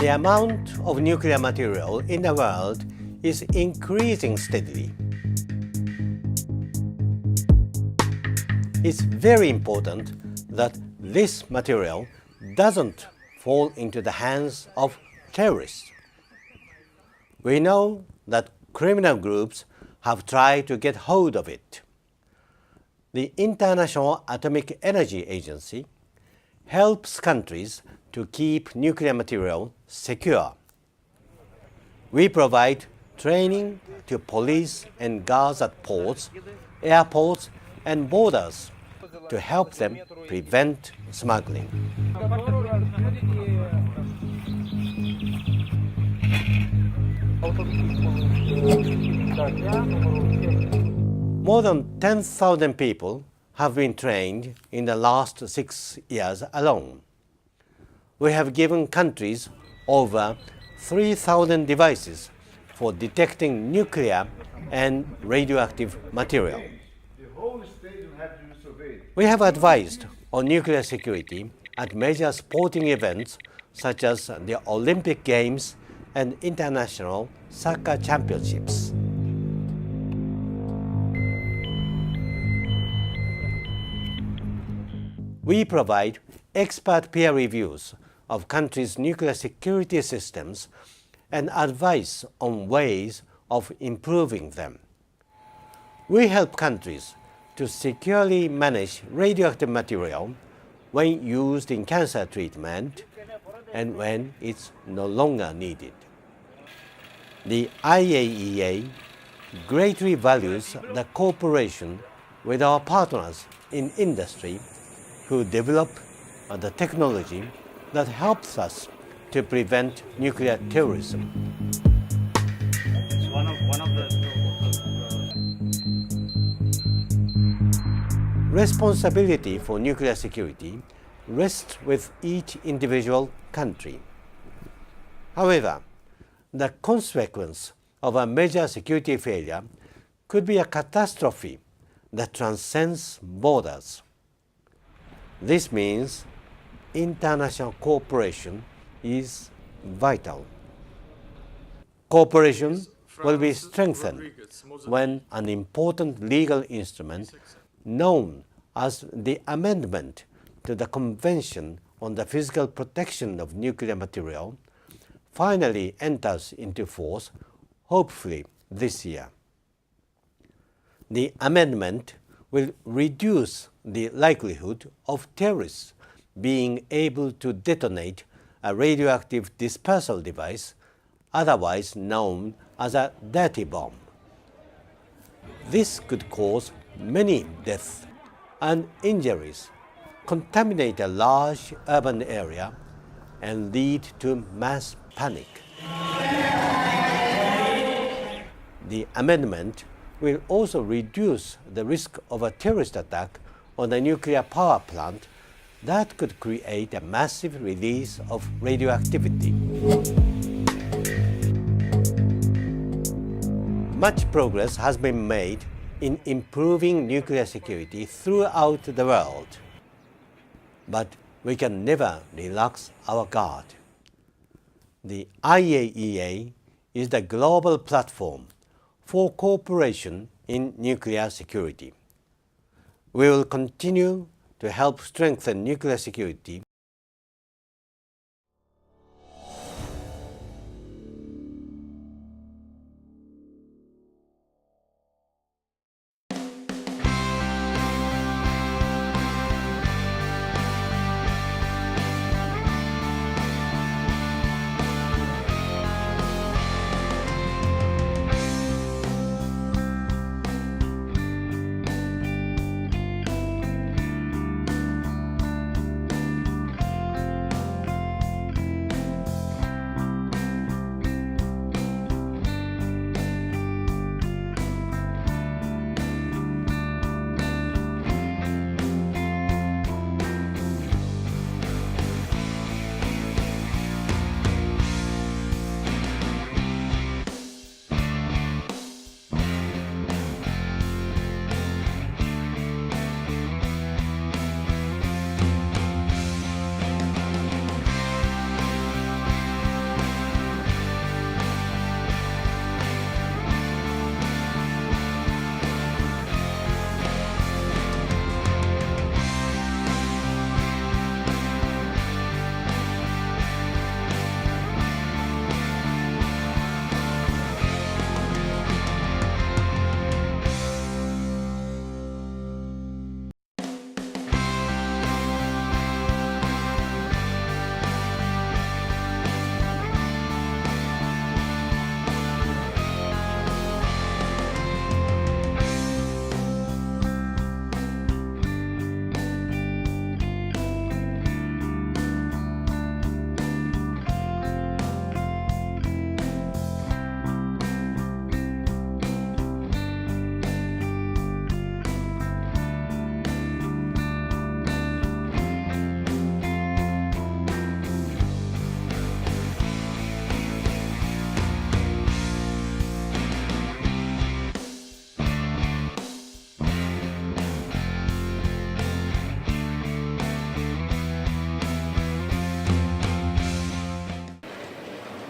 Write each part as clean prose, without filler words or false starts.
The amount of nuclear material in the world is increasing steadily. It's very important that this material doesn't fall into the hands of terrorists. We know that criminal groups have tried to get hold of it. The International Atomic Energy Agency helps countries to keep nuclear material secure. We provide training to police and guards at ports, airports, and borders to help them prevent smuggling. More than 10,000 people have been trained in the last 6 years alone. We have given countries over 3,000 devices for detecting nuclear and radioactive material. We have advised on nuclear security at major sporting events such as the Olympic Games and international soccer championships. We provide expert peer reviews of countries' nuclear security systems and advice on ways of improving them. We help countries to securely manage radioactive material when used in cancer treatment and when it's no longer needed. The IAEA greatly values the cooperation with our partners in industry who develop the technology that helps us to prevent nuclear terrorism. Responsibility for nuclear security rests with each individual country. However, the consequence of a major security failure could be a catastrophe that transcends borders. This means international cooperation is vital. Cooperation will be strengthened when an important legal instrument known as the Amendment to the Convention on the Physical Protection of Nuclear Material finally enters into force, hopefully this year. The amendment will reduce the likelihood of terrorists being able to detonate a radioactive dispersal device, otherwise known as a dirty bomb. This could cause many deaths and injuries, contaminate a large urban area, and lead to mass panic. The amendment will also reduce the risk of a terrorist attack on a nuclear power plant that could create a massive release of radioactivity. Much progress has been made in improving nuclear security throughout the world. But we can never relax our guard. The IAEA is the global platform for cooperation in nuclear security. We will continue to help strengthen nuclear security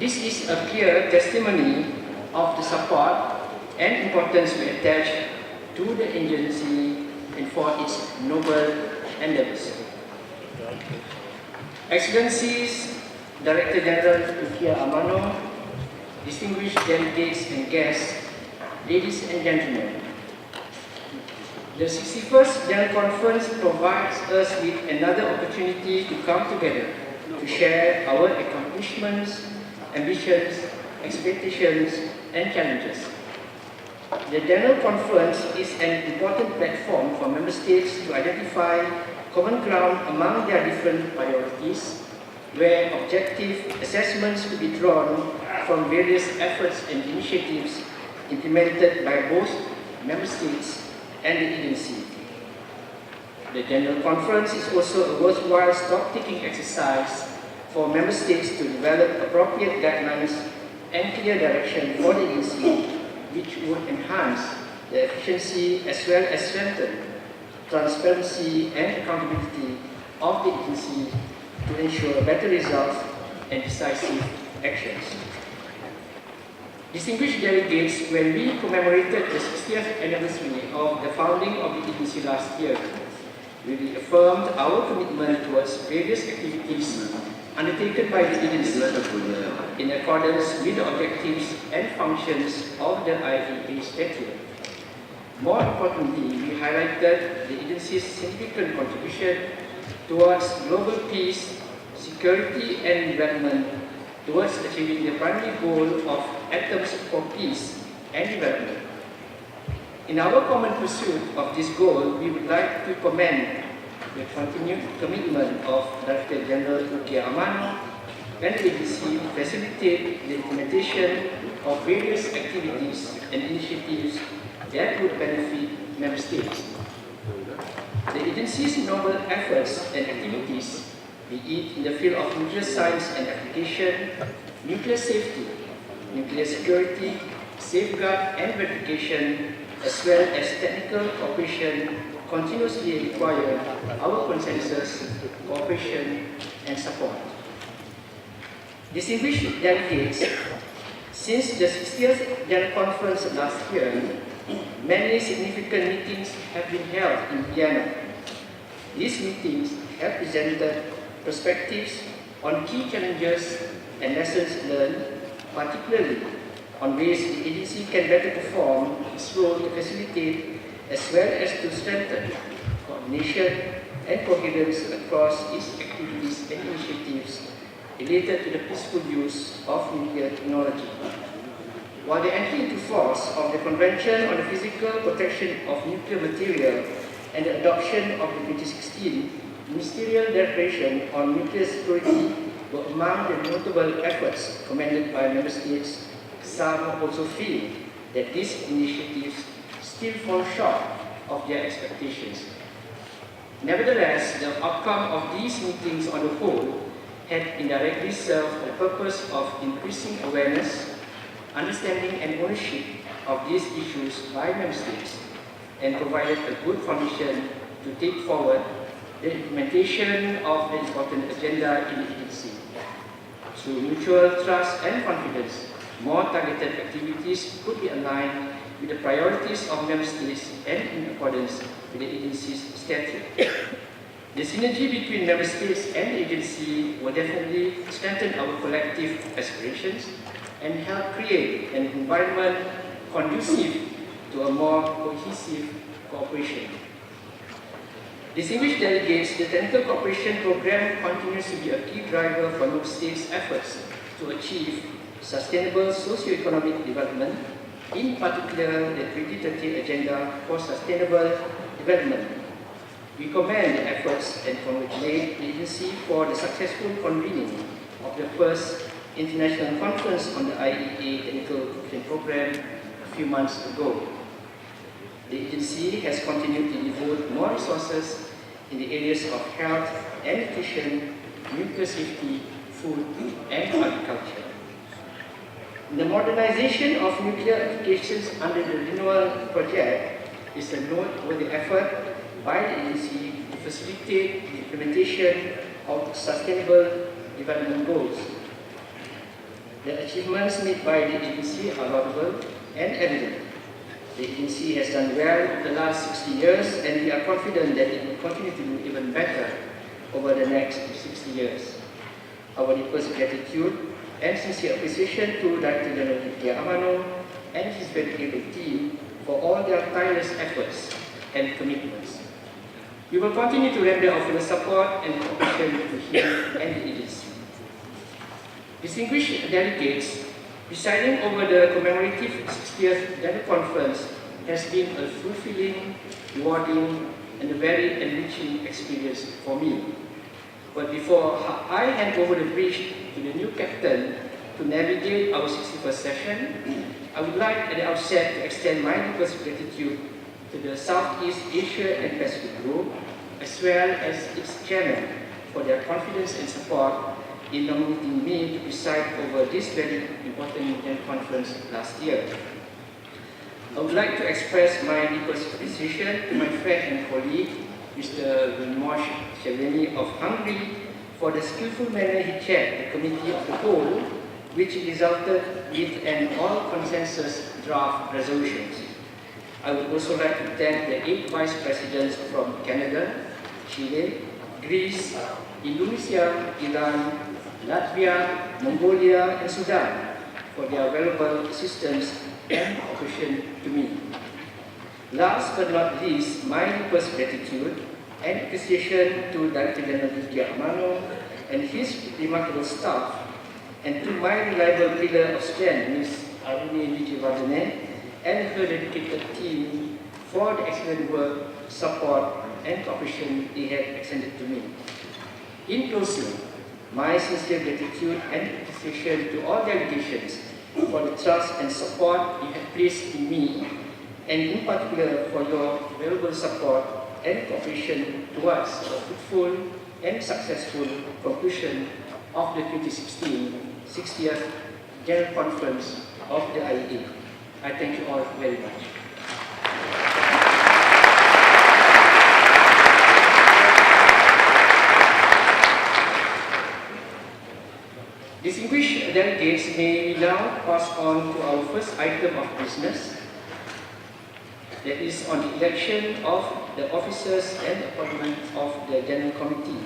This is a clear testimony of the support and importance we attach to the agency and for its noble endeavors. Excellencies, Director General Ukia Amano, distinguished delegates and guests, ladies and gentlemen, the 61st General Conference provides us with another opportunity to come together to share our accomplishments, ambitions, expectations, and challenges. The General Conference is an important platform for Member States to identify common ground among their different priorities, where objective assessments could be drawn from various efforts and initiatives implemented by both Member States and the agency. The General Conference is also a worthwhile stock-taking exercise for Member States to develop appropriate guidelines and clear direction for the agency, which would enhance the efficiency as well as strengthen transparency and accountability of the agency to ensure better results and decisive actions. Distinguished delegates, when we commemorated the 60th anniversary of the founding of the agency last year, we reaffirmed our commitment towards various activities undertaken by the agency in accordance with the objectives and functions of the IAEA statute. More importantly, we highlighted the agency's significant contribution towards global peace, security and development, towards achieving the primary goal of atoms for peace and development. In our common pursuit of this goal, we would like to commend the continued commitment of Director General Ukia Amano and the agency to facilitate the implementation of various activities and initiatives that would benefit Member States. The agency's novel efforts and activities, be it in the field of nuclear science and application, nuclear safety, nuclear security, safeguard and verification, as well as technical cooperation, continuously require our consensus, cooperation, and support. Distinguished delegates, since the 60th General Conference last year, many significant meetings have been held in Vienna. These meetings have presented perspectives on key challenges and lessons learned, particularly on ways the agency can better perform its role to facilitate as well as to strengthen coordination and coherence across its activities and initiatives related to the peaceful use of nuclear technology. While the entry into force of the Convention on the Physical Protection of Nuclear Material and the adoption of the 2016 Ministerial Declaration on Nuclear Security were among the notable efforts commended by Member States, some also feel that these initiatives still fall short of their expectations. Nevertheless, the outcome of these meetings on the whole had indirectly served the purpose of increasing awareness, understanding and ownership of these issues by Member States, and provided a good foundation to take forward the implementation of the important agenda in the agency. Through mutual trust and confidence, more targeted activities could be aligned with the priorities of Member States and in accordance with the agency's statute. The synergy between Member States and the agency will definitely strengthen our collective aspirations and help create an environment conducive to a more cohesive cooperation. Distinguished delegates, the Technical Cooperation Program continues to be a key driver for Member States' efforts to achieve sustainable socio-economic development, in particular the 2030 Agenda for Sustainable Development. We commend the efforts and congratulate the agency for the successful convening of the first international conference on the IAEA Technical Cooperation Program a few months ago. The agency has continued to devote more resources in the areas of health and nutrition, nuclear safety, food, and agriculture. The modernization of nuclear applications under the Renewal Project is a noteworthy effort by the agency to facilitate the implementation of sustainable development goals. The achievements made by the agency are laudable and evident. The agency has done well over the last 60 years, and we are confident that it will continue to do even better over the next 60 years. Our deepest gratitude and sincere appreciation to Director General Vidya Amano and his dedicated team for all their tireless efforts and commitments. We will continue to render our full support and cooperation to him and the agency. Distinguished delegates, presiding over the commemorative 60th General Conference has been a fulfilling, rewarding, and a very enriching experience for me. But before I hand over the bridge to the new captain to navigate our 61st session, I would like at the outset to extend my deepest gratitude to the Southeast Asia and Pacific Group, as well as its chairman, for their confidence and support in nominating me to preside over this very important General Conference last year. I would like to express my deepest appreciation to my friend and colleague, Mr. Vilmos Sheveni of Hungary, for the skillful manner he chaired the Committee of the Whole, which resulted with an all-consensus draft resolutions. I would also like to thank the 8 Vice Presidents from Canada, Chile, Greece, Indonesia, Iran, Latvia, Mongolia, and Sudan for their valuable assistance and cooperation to me. Last but not least, my deepest gratitude and appreciation to Director General Vidya Amano and his remarkable staff, and to my reliable pillar of strength, Ms. Aruni Vijayavardhane, and her dedicated team for the excellent work, support, and cooperation they have extended to me. In closing, my sincere gratitude and appreciation to all delegations for the trust and support you have placed in me, and in particular for your valuable support and cooperation towards a fruitful and successful conclusion of the 2016 60th General Conference of the IAEA. I thank you all very much. Distinguished delegates, may we now pass on to our first item of business, that is on the election of the officers and appointment of the General Committee.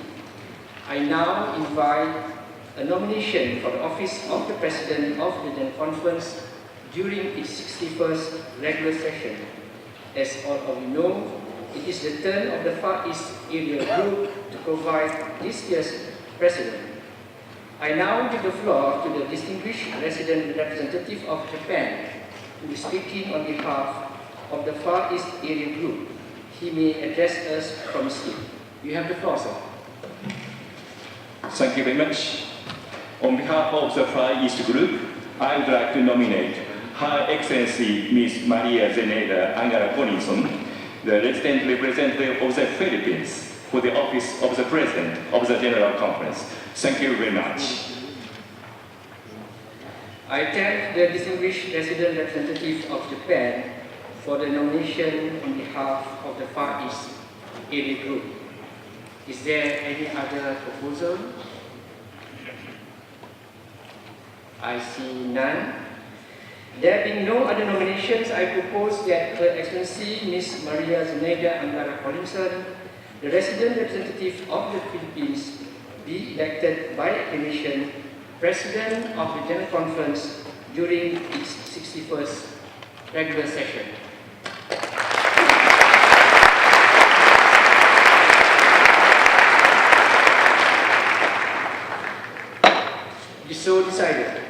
I now invite a nomination for the office of the President of the General Conference during its 61st regular session. As all of you know, it is the turn of the Far East Area Group to provide this year's President. I now give the floor to the distinguished resident representative of Japan, who is speaking on behalf of the Far East Area Group. He may address us from his seat. You have the floor, sir. Thank you very much. On behalf of the Far East Group, I would like to nominate Her Excellency Ms. Maria Zeneda Angara Coninson, the resident representative of the Philippines, for the office of the President of the General Conference. Thank you very much. I thank the distinguished resident representative of Japan for the nomination on behalf of the Far East Area Group. Is there any other proposal? I see none. There being no other nominations, I propose that Her Excellency Ms. Maria Zeneda Angara Coninson, the resident representative of the Philippines, be elected by acclamation President of the General Conference during its 61st regular session. It is so decided.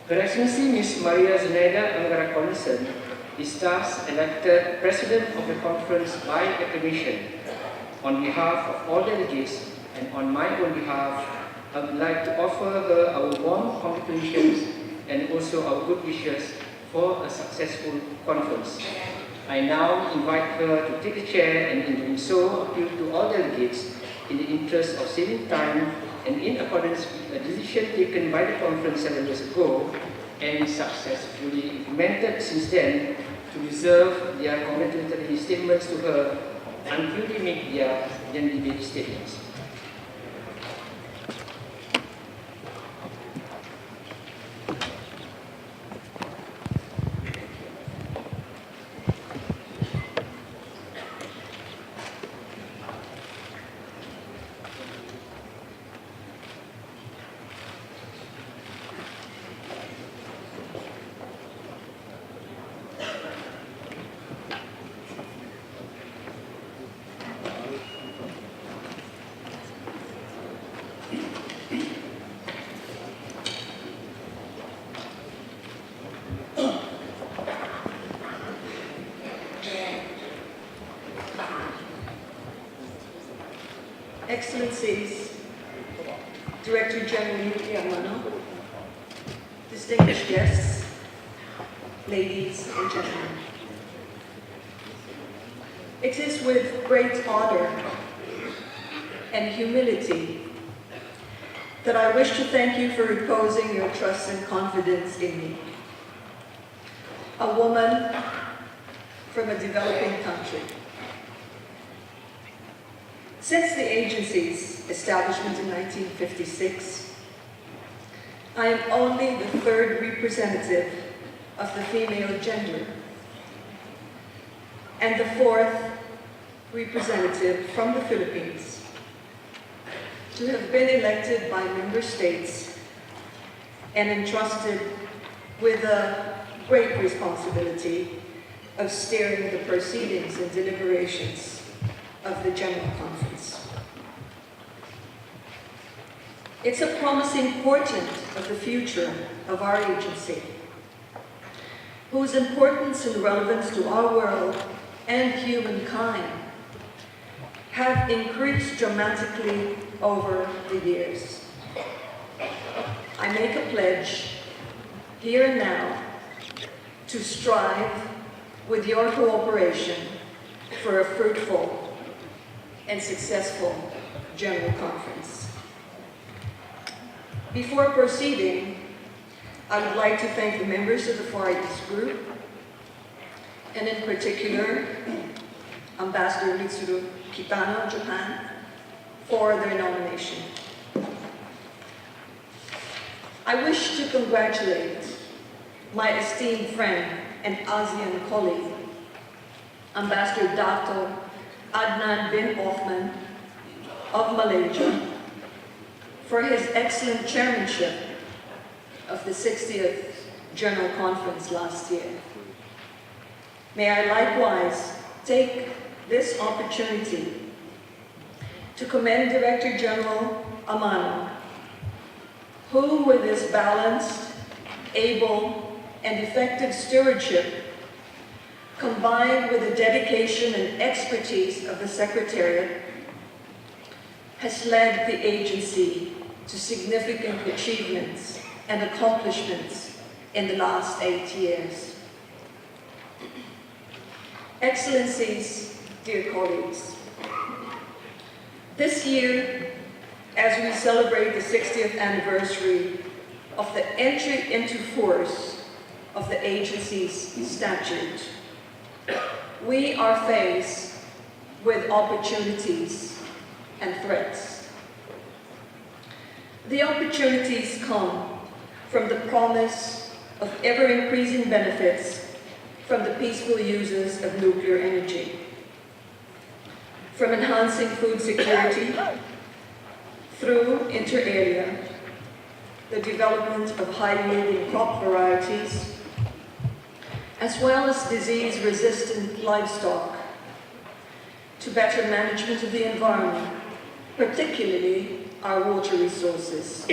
Her Excellency Ms. Maria Zeneda Angara Coninson is thus elected President of the Conference by acclamation. On behalf of all delegates and on my own behalf, I would like to offer her our warm congratulations and also our good wishes for a successful conference. I now invite her to take the chair and in doing so appeal to all delegates in the interest of saving time and in accordance with a decision taken by the conference 7 years ago and successfully implemented since then to reserve their congratulatory statements to her until they make their debate statements. Excellencies, Director General Yuki Amano, distinguished guests, ladies and gentlemen. It is with great honor and humility that I wish to thank you for reposing your trust and confidence in me, a woman from a developing country. Since the agency's establishment in 1956, I am only the third representative of the female gender and the fourth representative from the Philippines to have been elected by member states and entrusted with a great responsibility of steering the proceedings and deliberations of the General Conference. It's a promising portent of the future of our agency, whose importance and relevance to our world and humankind have increased dramatically over the years. I make a pledge here and now to strive with your cooperation for a fruitful and successful General Conference. Before proceeding, I would like to thank the members of the Far East Group, and in particular, Ambassador Mitsuru Kitano of Japan, for their nomination. I wish to congratulate my esteemed friend and ASEAN colleague, Ambassador Dato Adnan bin Othman of Malaysia, for his excellent chairmanship of the 60th General Conference last year. May I likewise take this opportunity to commend Director General Amano, who with his balanced, able, and effective stewardship, combined with the dedication and expertise of the Secretariat, has led the agency to significant achievements and accomplishments in the last 8 years. Excellencies, dear colleagues, this year, as we celebrate the 60th anniversary of the entry into force of the agency's statute, we are faced with opportunities and threats. The opportunities come from the promise of ever-increasing benefits from the peaceful uses of nuclear energy, from enhancing food security through, inter alia, the development of high-yielding crop varieties, as well as disease-resistant livestock, to better management of the environment, particularly our water resources,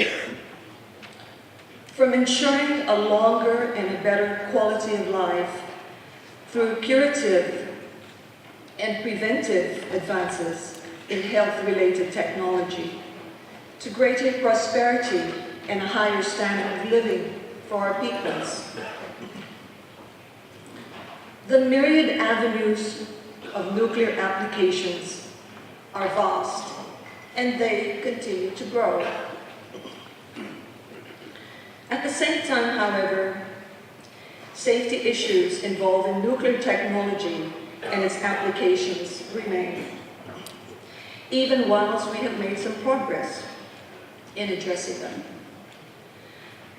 from ensuring a longer and a better quality of life through curative and preventive advances in health-related technology, to greater prosperity and a higher standard of living for our peoples. The myriad avenues of nuclear applications are vast, and they continue to grow. At the same time, however, safety issues involving nuclear technology and its applications remain, even whilst we have made some progress in addressing them.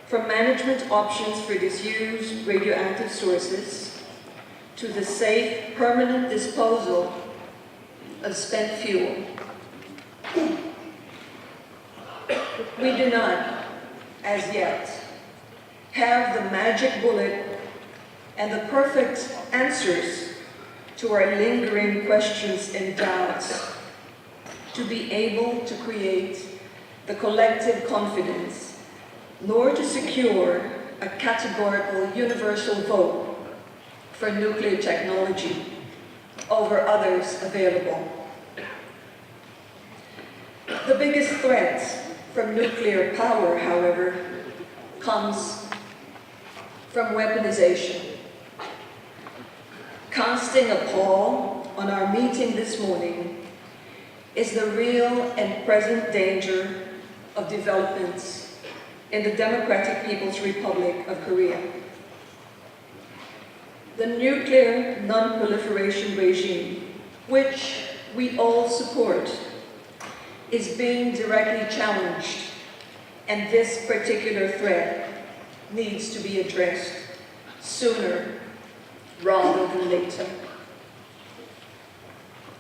From management options for disused radioactive sources to the safe, permanent disposal of spent fuel, we do not, as yet, have the magic bullet and the perfect answers to our lingering questions and doubts to be able to create the collective confidence, nor to secure a categorical universal vote for nuclear technology over others available. The biggest threat from nuclear power, however, comes from weaponization. Casting a pall on our meeting this morning is the real and present danger of developments in the Democratic People's Republic of Korea. The nuclear non-proliferation regime, which we all support, is being directly challenged, and this particular threat needs to be addressed sooner rather than later.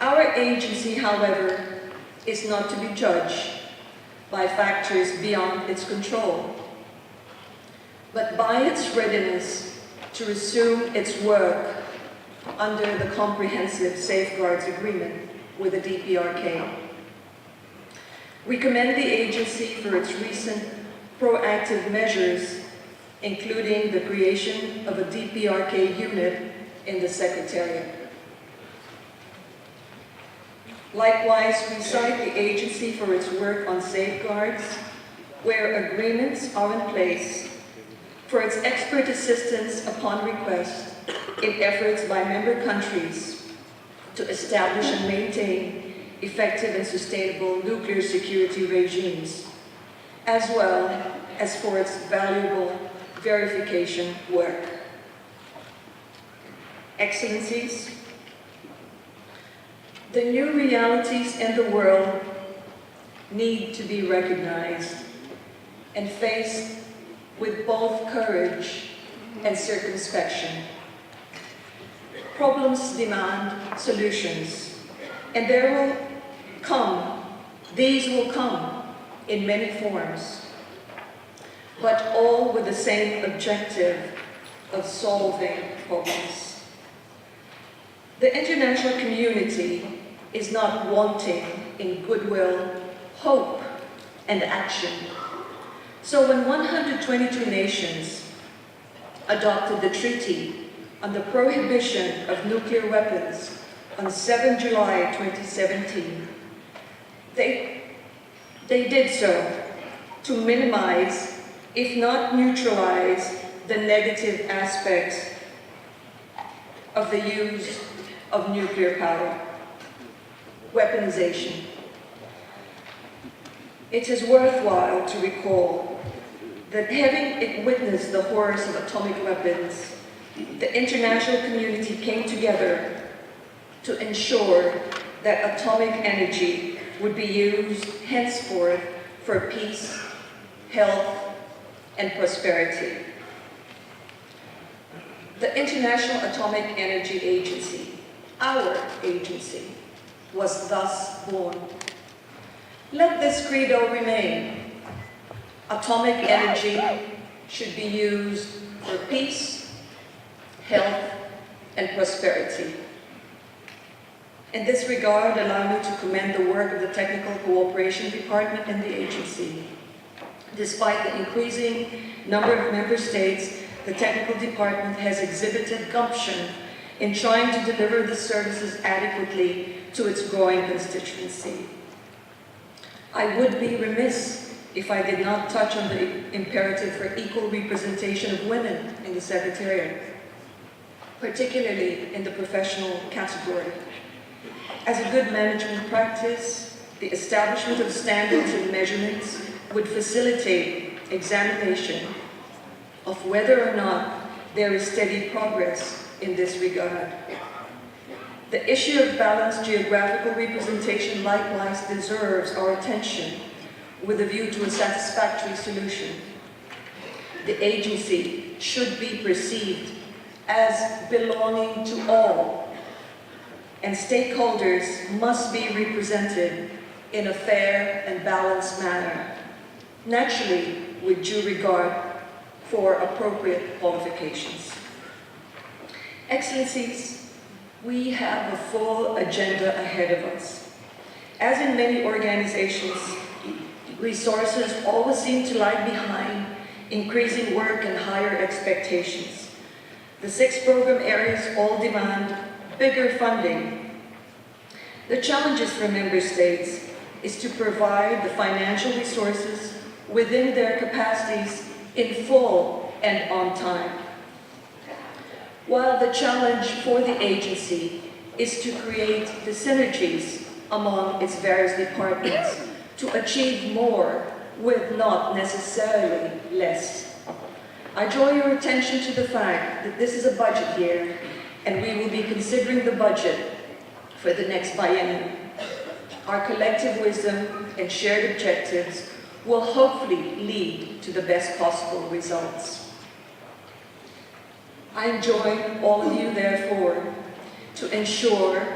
Our agency, however, is not to be judged by factors beyond its control, but by its readiness to resume its work under the Comprehensive Safeguards Agreement with the DPRK. We commend the agency for its recent proactive measures, including the creation of a DPRK unit in the Secretariat. Likewise, we cite the agency for its work on safeguards, where agreements are in place, for its expert assistance upon request in efforts by member countries to establish and maintain effective and sustainable nuclear security regimes, as well as for its valuable verification work. Excellencies, the new realities in the world need to be recognized and faced with both courage and circumspection. Problems demand solutions, and these will come in many forms, but all with the same objective of solving problems. The international community is not wanting in goodwill, hope, and action. So when 122 nations adopted the Treaty on the Prohibition of Nuclear Weapons on 7 July 2017, they did so to minimize, if not neutralize, the negative aspects of the use of nuclear power, weaponization. It is worthwhile to recall that having witnessed the horrors of atomic weapons, the international community came together to ensure that atomic energy would be used henceforth for peace, health, and prosperity. The International Atomic Energy Agency, our agency, was thus born. Let this credo remain. Atomic energy should be used for peace, health, and prosperity. In this regard, allow me to commend the work of the Technical Cooperation Department and the agency. Despite the increasing number of member states, the Technical Department has exhibited gumption in trying to deliver the services adequately to its growing constituency. I would be remiss if I did not touch on the imperative for equal representation of women in the Secretariat, particularly in the professional category. As a good management practice, the establishment of standards and measurements would facilitate examination of whether or not there is steady progress in this regard. The issue of balanced geographical representation likewise deserves our attention with a view to a satisfactory solution. The agency should be perceived as belonging to all, and stakeholders must be represented in a fair and balanced manner, naturally with due regard for appropriate qualifications. Excellencies, we have a full agenda ahead of us. As in many organizations, resources always seem to lag behind increasing work and higher expectations. The 6 program areas all demand bigger funding. The challenges for member states is to provide the financial resources within their capacities in full and on time. While the challenge for the agency is to create the synergies among its various departments to achieve more with not necessarily less. I draw your attention to the fact that this is a budget year and we will be considering the budget for the next biennium. Our collective wisdom and shared objectives will hopefully lead to the best possible results. I enjoin all of you, therefore, to ensure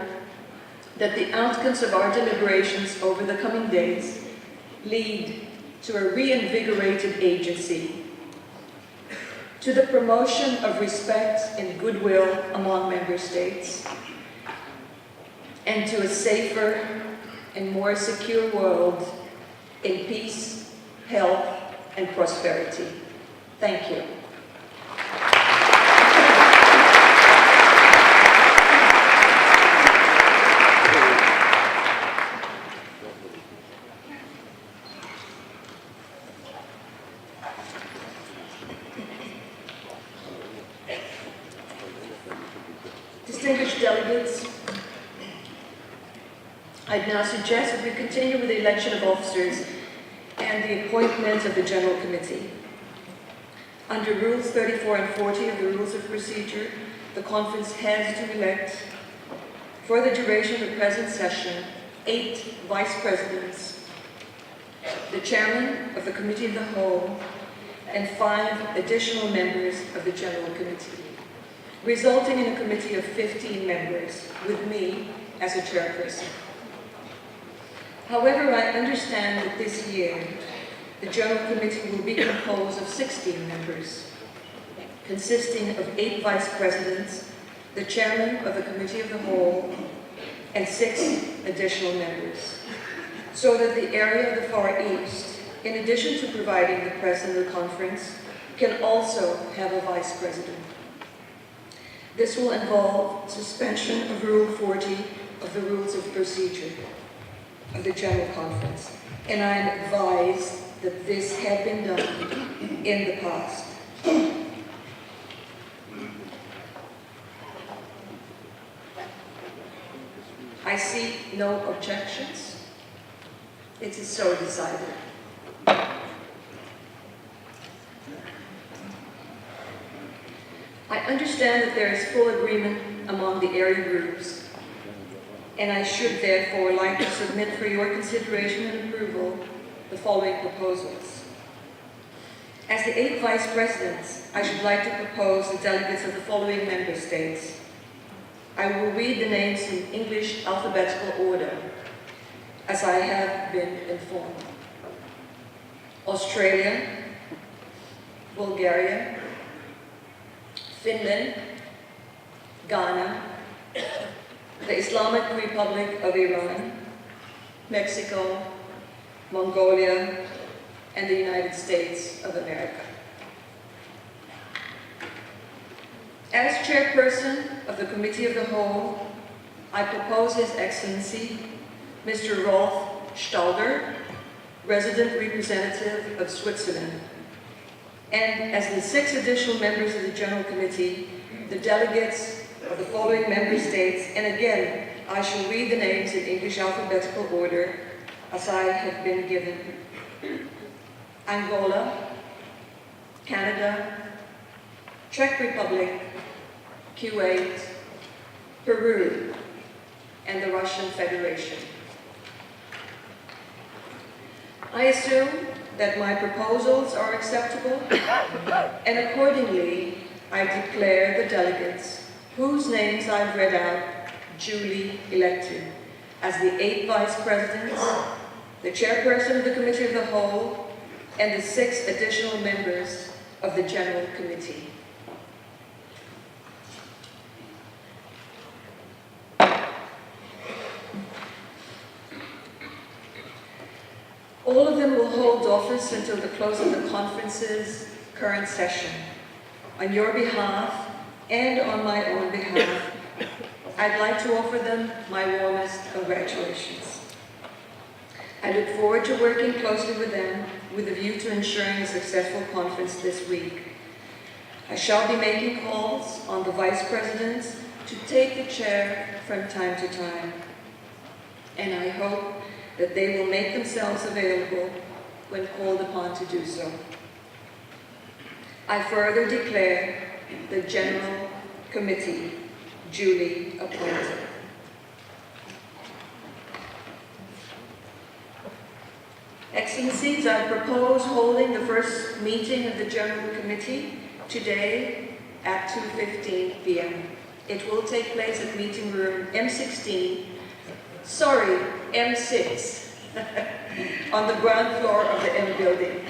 that the outcomes of our deliberations over the coming days lead to a reinvigorated agency, to the promotion of respect and goodwill among member states, and to a safer and more secure world in peace, health, and prosperity. Thank you. Distinguished delegates, I'd now suggest that we continue with the election of officers and the appointment of the General Committee. Under Rules 34 and 40 of the Rules of Procedure, the Conference has to elect, for the duration of the present session, 8 Vice Presidents, the Chairman of the Committee of the Whole, and 5 additional members of the General Committee, resulting in a committee of 15 members, with me as a chairperson. However, I understand that this year, the General Committee will be composed of 16 members, consisting of 8 Vice Presidents, the Chairman of the Committee of the Whole, and 6 additional members, so that the area of the Far East, in addition to providing the President of the Conference, can also have a Vice President. This will involve suspension of Rule 40 of the Rules of Procedure of the General Conference, and I am advised that this had been done in the past. I see no objections. It is so decided. I understand that there is full agreement among the area groups, and I should therefore like to submit for your consideration and approval the following proposals. As the 8 Vice Presidents, I should like to propose the delegates of the following member states. I will read the names in English alphabetical order, as I have been informed. Australia, Bulgaria, Finland, Ghana, the Islamic Republic of Iran, Mexico, Mongolia, and the United States of America. As chairperson of the Committee of the Whole, I propose His Excellency, Mr. Rolf Stalder, resident representative of Switzerland. And as the 6 additional members of the General Committee, the delegates of the following member states, and again, I shall read the names in English alphabetical order as I have been given. Angola, Canada, Czech Republic, Kuwait, Peru, and the Russian Federation. I assume that my proposals are acceptable, and accordingly, I declare the delegates, whose names I've read out, duly elected as the 8 Vice Presidents, the Chairperson of the Committee of the Whole, and the 6 additional members of the General Committee. All of them will hold office until the close of the conference's current session. On your behalf and on my own behalf, I'd like to offer them my warmest congratulations. I look forward to working closely with them with a view to ensuring a successful conference this week. I shall be making calls on the Vice Presidents to take the chair from time to time, and I hope that they will make themselves available when called upon to do so. I further declare the General Committee duly appointed. Excellencies, I propose holding the first meeting of the General Committee today at 2:15 p.m. It will take place at meeting room M6, on the ground floor of the M building.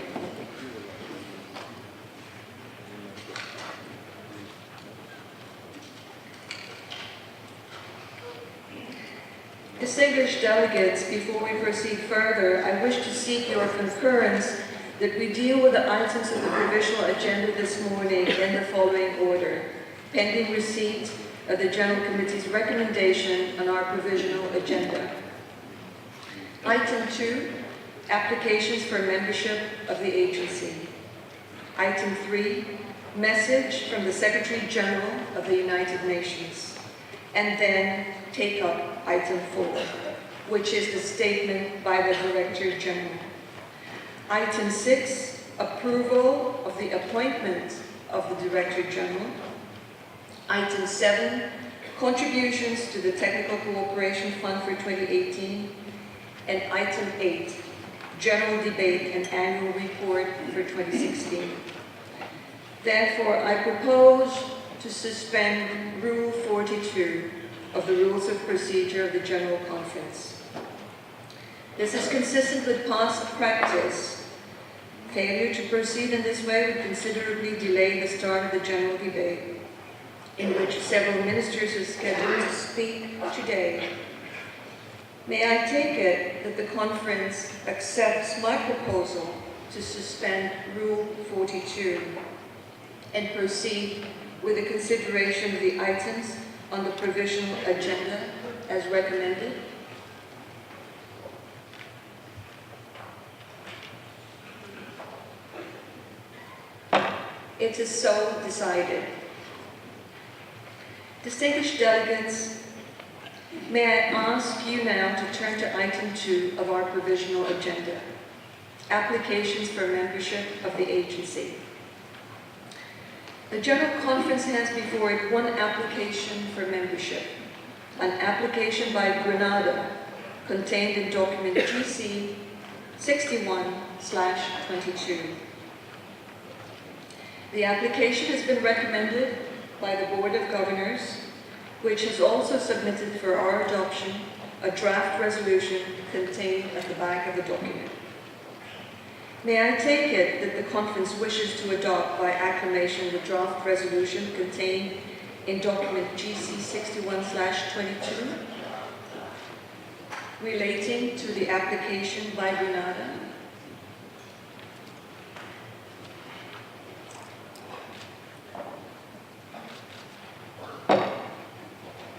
Distinguished delegates, before we proceed further, I wish to seek your concurrence that we deal with the items of the provisional agenda this morning in the following order, pending receipt of the General Committee's recommendation on our provisional agenda. Item 2, applications for membership of the agency. Item 3, message from the Secretary General of the United Nations. And then take up item 4, which is the statement by the Director General. Item 6, approval of the appointment of the Director General. Item 7, contributions to the Technical Cooperation Fund for 2018. And item 8, general debate and annual report for 2016. Therefore, I propose to suspend Rule 42 of the Rules of Procedure of the General Conference. This is consistent with past practice. Failure to proceed in this way would considerably delay the start of the general debate, in which several ministers are scheduled to speak today. May I take it that the conference accepts my proposal to suspend Rule 42 and proceed with the consideration of the items on the provisional agenda as recommended? It is so decided. Distinguished delegates, may I ask you now to turn to item 2 of our provisional agenda, applications for membership of the agency. The General Conference has before it one application for membership, an application by Grenada contained in document GC 61/22. The application has been recommended by the Board of Governors, which has also submitted for our adoption a draft resolution contained at the back of the document. May I take it that the conference wishes to adopt by acclamation the draft resolution contained in document GC 61/22 relating to the application by Grenada?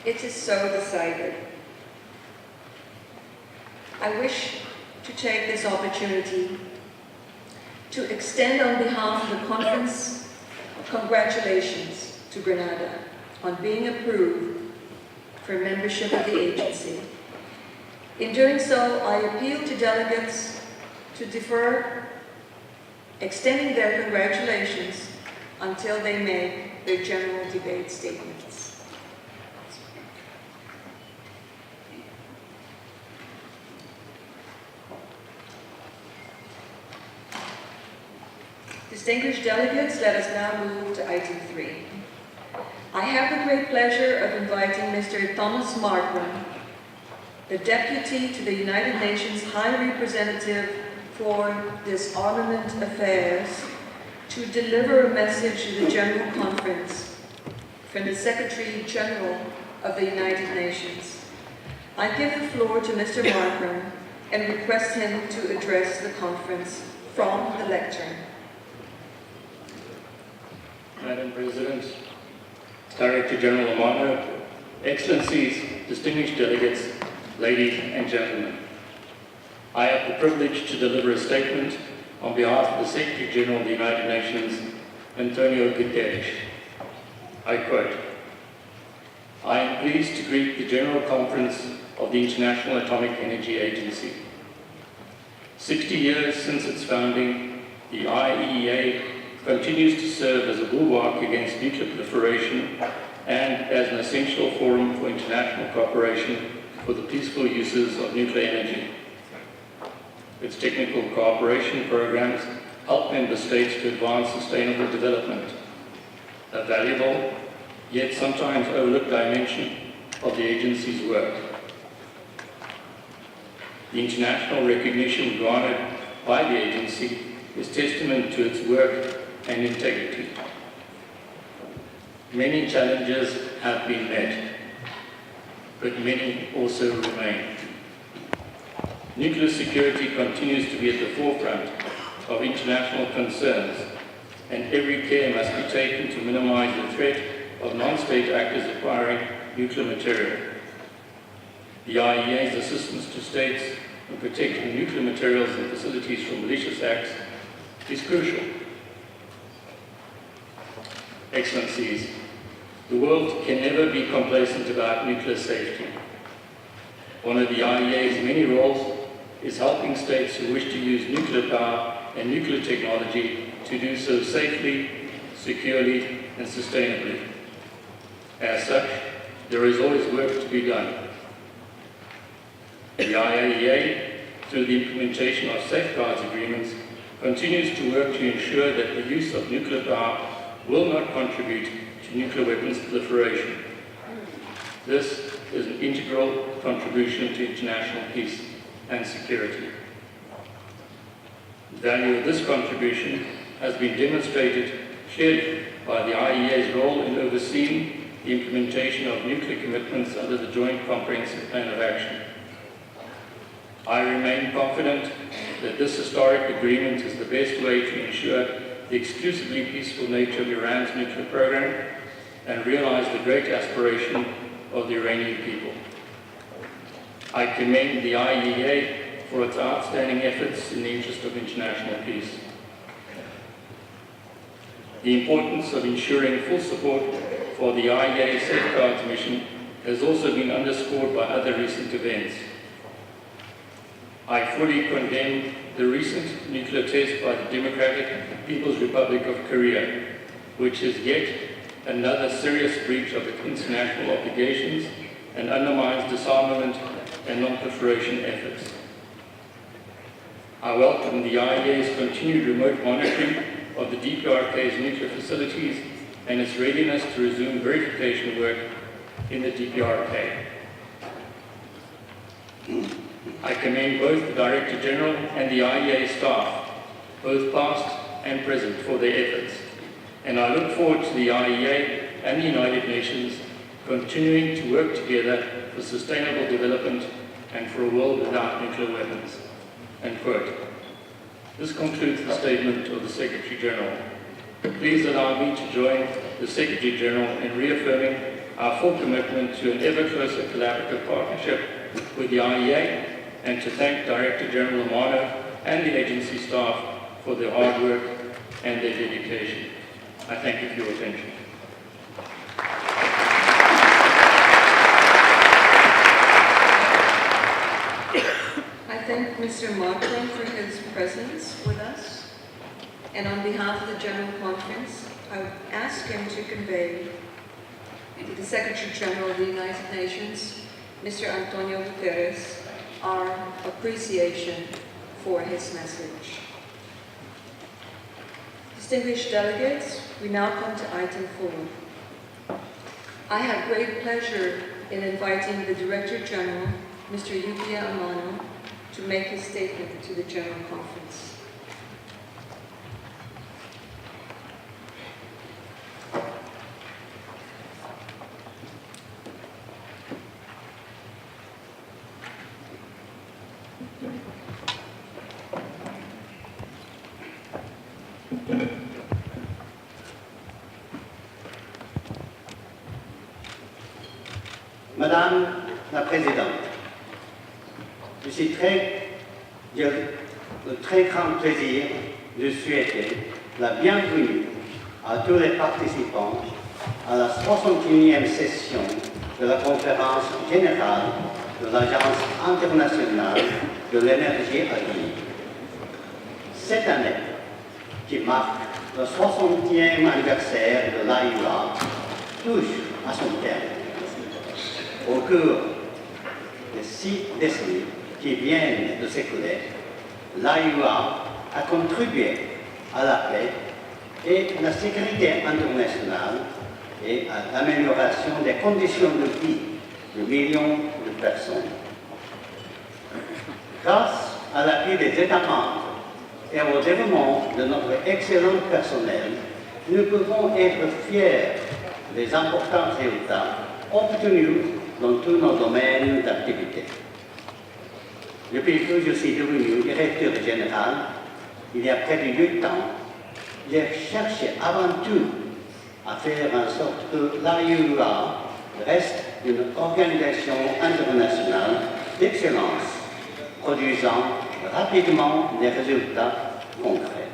It is so decided. I wish to take this opportunity to extend on behalf of the conference congratulations to Grenada on being approved for membership of the agency. In doing so, I appeal to delegates to defer extending their congratulations until they make their general debate statements. Distinguished delegates, let us now move to item 3. I have the great pleasure of inviting Mr. Thomas Markram, the Deputy to the United Nations High Representative for Disarmament Affairs, to deliver a message to the General Conference from the Secretary General of the United Nations. I give the floor to Mr. Markram and request him to address the conference from the lectern. Madam President, Director General Amana, Excellencies, distinguished delegates, ladies and gentlemen. I have the privilege to deliver a statement on behalf of the Secretary General of the United Nations, Antonio Guterres. I quote, "I am pleased to greet the General Conference of the International Atomic Energy Agency. 60 years since its founding, the IAEA continues to serve as a bulwark against nuclear proliferation and as an essential forum for international cooperation for the peaceful uses of nuclear energy. Its technical cooperation programs help member states to advance sustainable development, a valuable, yet sometimes overlooked dimension of the agency's work. The international recognition garnered by the agency is testament to its work and integrity. Many challenges have been met, but many also remain. Nuclear security continues to be at the forefront of international concerns, and every care must be taken to minimize the threat of non-state actors acquiring nuclear material. The IAEA's assistance to states in protecting nuclear materials and facilities from malicious acts is crucial. Excellencies, the world can never be complacent about nuclear safety. One of the IAEA's many roles is helping states who wish to use nuclear power and nuclear technology to do so safely, securely, and sustainably. As such, there is always work to be done. The IAEA, through the implementation of safeguards agreements, continues to work to ensure that the use of nuclear power will not contribute to nuclear weapons proliferation. This is an integral contribution to international peace and security. The value of this contribution has been demonstrated, shared by the IAEA's role in overseeing the implementation of nuclear commitments under the Joint Comprehensive Plan of Action. I remain confident that this historic agreement is the best way to ensure the exclusively peaceful nature of Iran's nuclear program and realize the great aspiration of the Iranian people. I commend the IAEA for its outstanding efforts in the interest of international peace. The importance of ensuring full support for the IAEA safeguards mission has also been underscored by other recent events. I fully condemn the recent nuclear test by the Democratic People's Republic of Korea, which is yet another serious breach of its international obligations and undermines disarmament and non-proliferation efforts. I welcome the IAEA's continued remote monitoring of the DPRK's nuclear facilities and its readiness to resume verification work in the DPRK. I commend both the Director General and the IAEA staff, both past and present, for their efforts, and I look forward to the IAEA and the United Nations continuing to work together for sustainable development and for a world without nuclear weapons." End quote. This concludes the statement of the Secretary General. Please allow me to join the Secretary General in reaffirming our full commitment to an ever closer collaborative partnership with the IAEA and to thank Director General Amano and the agency staff for their hard work and their dedication. I thank you for your attention. I thank Mr. Markram for his presence with us, and on behalf of the General Conference, I would ask him to convey to the Secretary General of the United Nations, Mr. Antonio Guterres, our appreciation for his message. Distinguished delegates, we now come to item 4. I have great pleasure in inviting the Director General, Mr. Yukiya Amano, to make his statement to the General Conference. Madame la Présidente, je suis très j'ai le très grand plaisir de souhaiter la bienvenue à tous les participants à la 61e session de la conférence générale de l'Agence internationale de l'énergie atomique. Cette année, qui marque le 60e anniversaire de l'IAEA, touche à son terme. Au cours des 6 décennies qui viennent de s'écouler, l'IAEA a contribué à la paix et à la sécurité internationale et à l'amélioration des conditions de vie de millions de personnes. Grâce à l'appui des États membres et au développement de notre excellent personnel, nous pouvons être fiers des importants résultats obtenus dans tous nos domaines d'activité. Depuis que je suis devenu directeur général, il y a près de 8 ans, j'ai cherché avant tout à faire en sorte que l'IAEA reste une organisation internationale d'excellence, produisant rapidement des résultats concrets.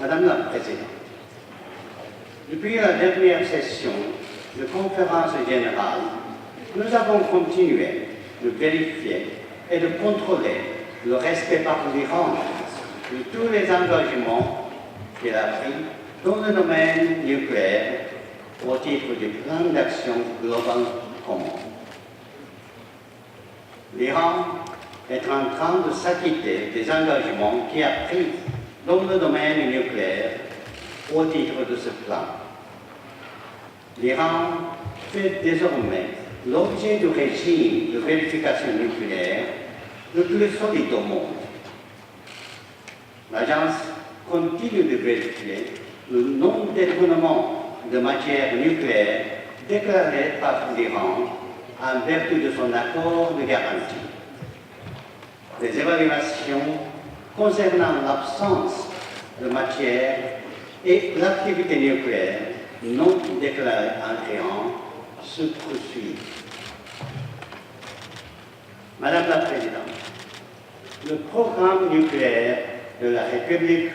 Madame la Présidente, depuis la dernière session de conférence générale, nous avons continué de vérifier et de contrôler le respect par l'Iran de tous les engagements qu'il a pris dans le domaine nucléaire au titre du plan d'action global commun. L'Iran est en train de s'acquitter des engagements qu'il a pris dans le domaine nucléaire au titre de ce plan. L'Iran fait désormais l'objet du régime de vérification nucléaire le plus solide au monde. L'agence continue de vérifier le non-détournement de matières nucléaires déclaré par l'Iran en vertu de son accord de garantie. Les évaluations concernant l'absence de matière et l'activité nucléaire non déclarée en Iran se poursuivent. Madame la Présidente, le programme nucléaire de la République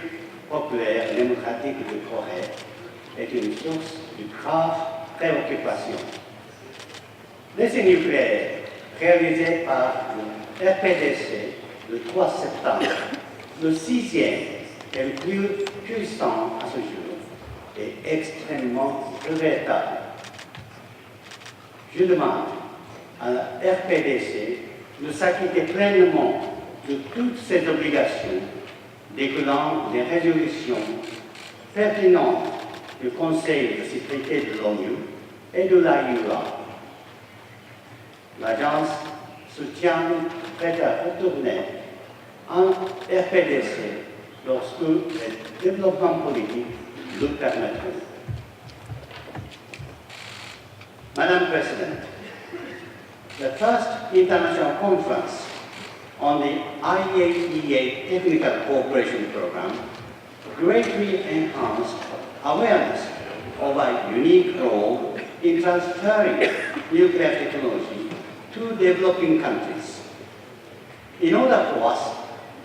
populaire démocratique de Corée est une source de grave préoccupation. L'essai nucléaire réalisé par le RPDC le 3 septembre, le 6e et le plus puissant à ce jour, est extrêmement regrettable. Je demande à la RPDC de s'acquitter pleinement de toutes ses obligations découlant des résolutions pertinentes du Conseil de sécurité de l'ONU et de l'IAEA. L'agence se tient prête à retourner en RPDC lorsque les développements politiques le permettront. Madame President, the first international conference on the IAEA Technical Cooperation Program greatly enhanced awareness of our unique role in transferring nuclear technology to developing countries. In order for us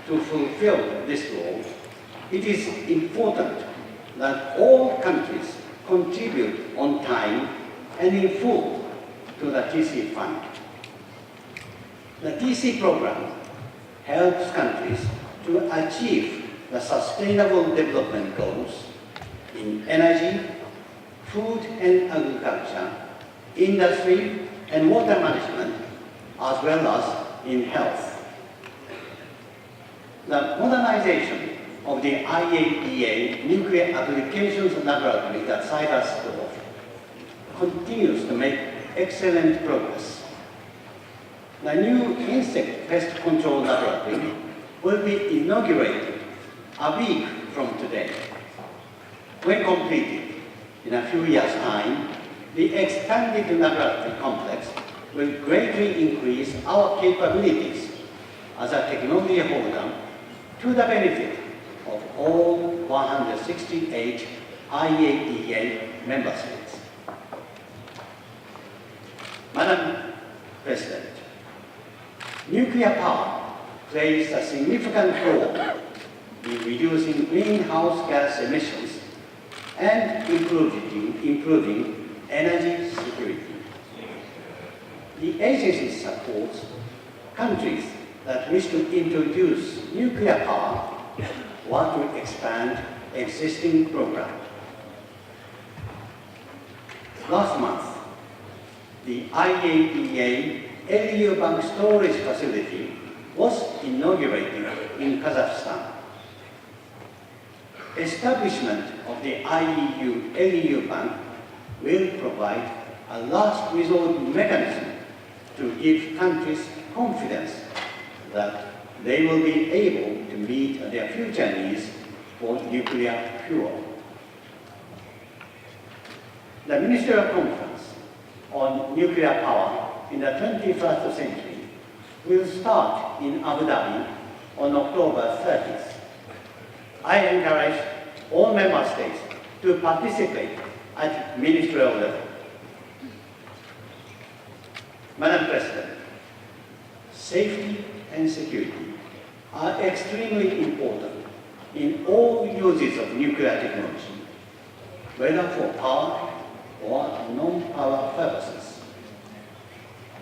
to fulfill this role, it is important that all countries contribute on time and in full to the TC Fund. The TC program helps countries to achieve the sustainable development goals in energy, food and agriculture, industry and water management, as well as in health. The modernization of the IAEA Nuclear Applications Laboratory at Cyberstorf continues to make excellent progress. The new insect pest control laboratory will be inaugurated a week from today. When completed in a few years' time, the expanded laboratory complex will greatly increase our capabilities as a technology holder to the benefit of all 168 IAEA member states. Madam President, Nuclear power plays a significant role in reducing greenhouse gas emissions and improving energy security. The agency supports countries that wish to introduce nuclear power or to expand existing programs. Last month, the IAEA LEU bank storage facility was inaugurated in Kazakhstan. Establishment of the IEU LEU bank will provide a last resort mechanism to give countries confidence that they will be able to meet their future needs for nuclear fuel. The Ministerial Conference on Nuclear Power in the 21st century will start in Abu Dhabi on October 30th. I encourage all member states to participate at ministerial level. Madam President, safety and security are extremely important in all uses of nuclear technology, whether for power or non-power purposes.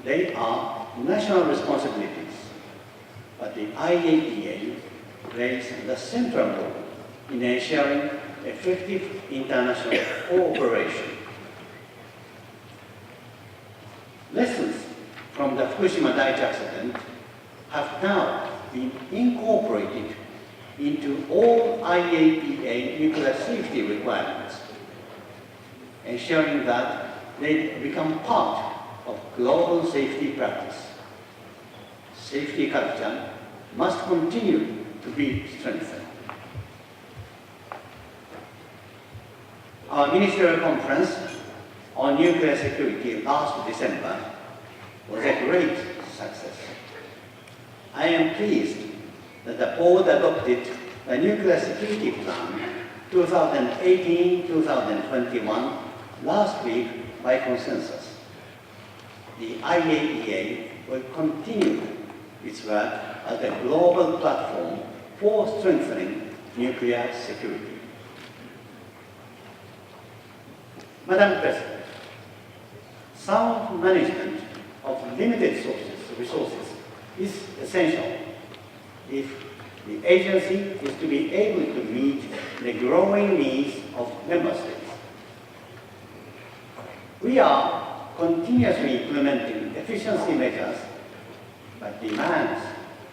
They are national responsibilities, but the IAEA plays the central role in ensuring effective international cooperation. Lessons from the Fukushima Daiichi accident have now been incorporated into all IAEA nuclear safety requirements, ensuring that they become part of global safety practice. Safety culture must continue to be strengthened. Our ministerial conference on nuclear security last December was a great success. I am pleased that the board adopted the Nuclear Security Plan 2018-2021 last week by consensus. The IAEA will continue its work as a global platform for strengthening nuclear security. Madam President, sound management of limited resources is essential if the agency is to be able to meet the growing needs of member states. We are continuously implementing efficiency measures, but demands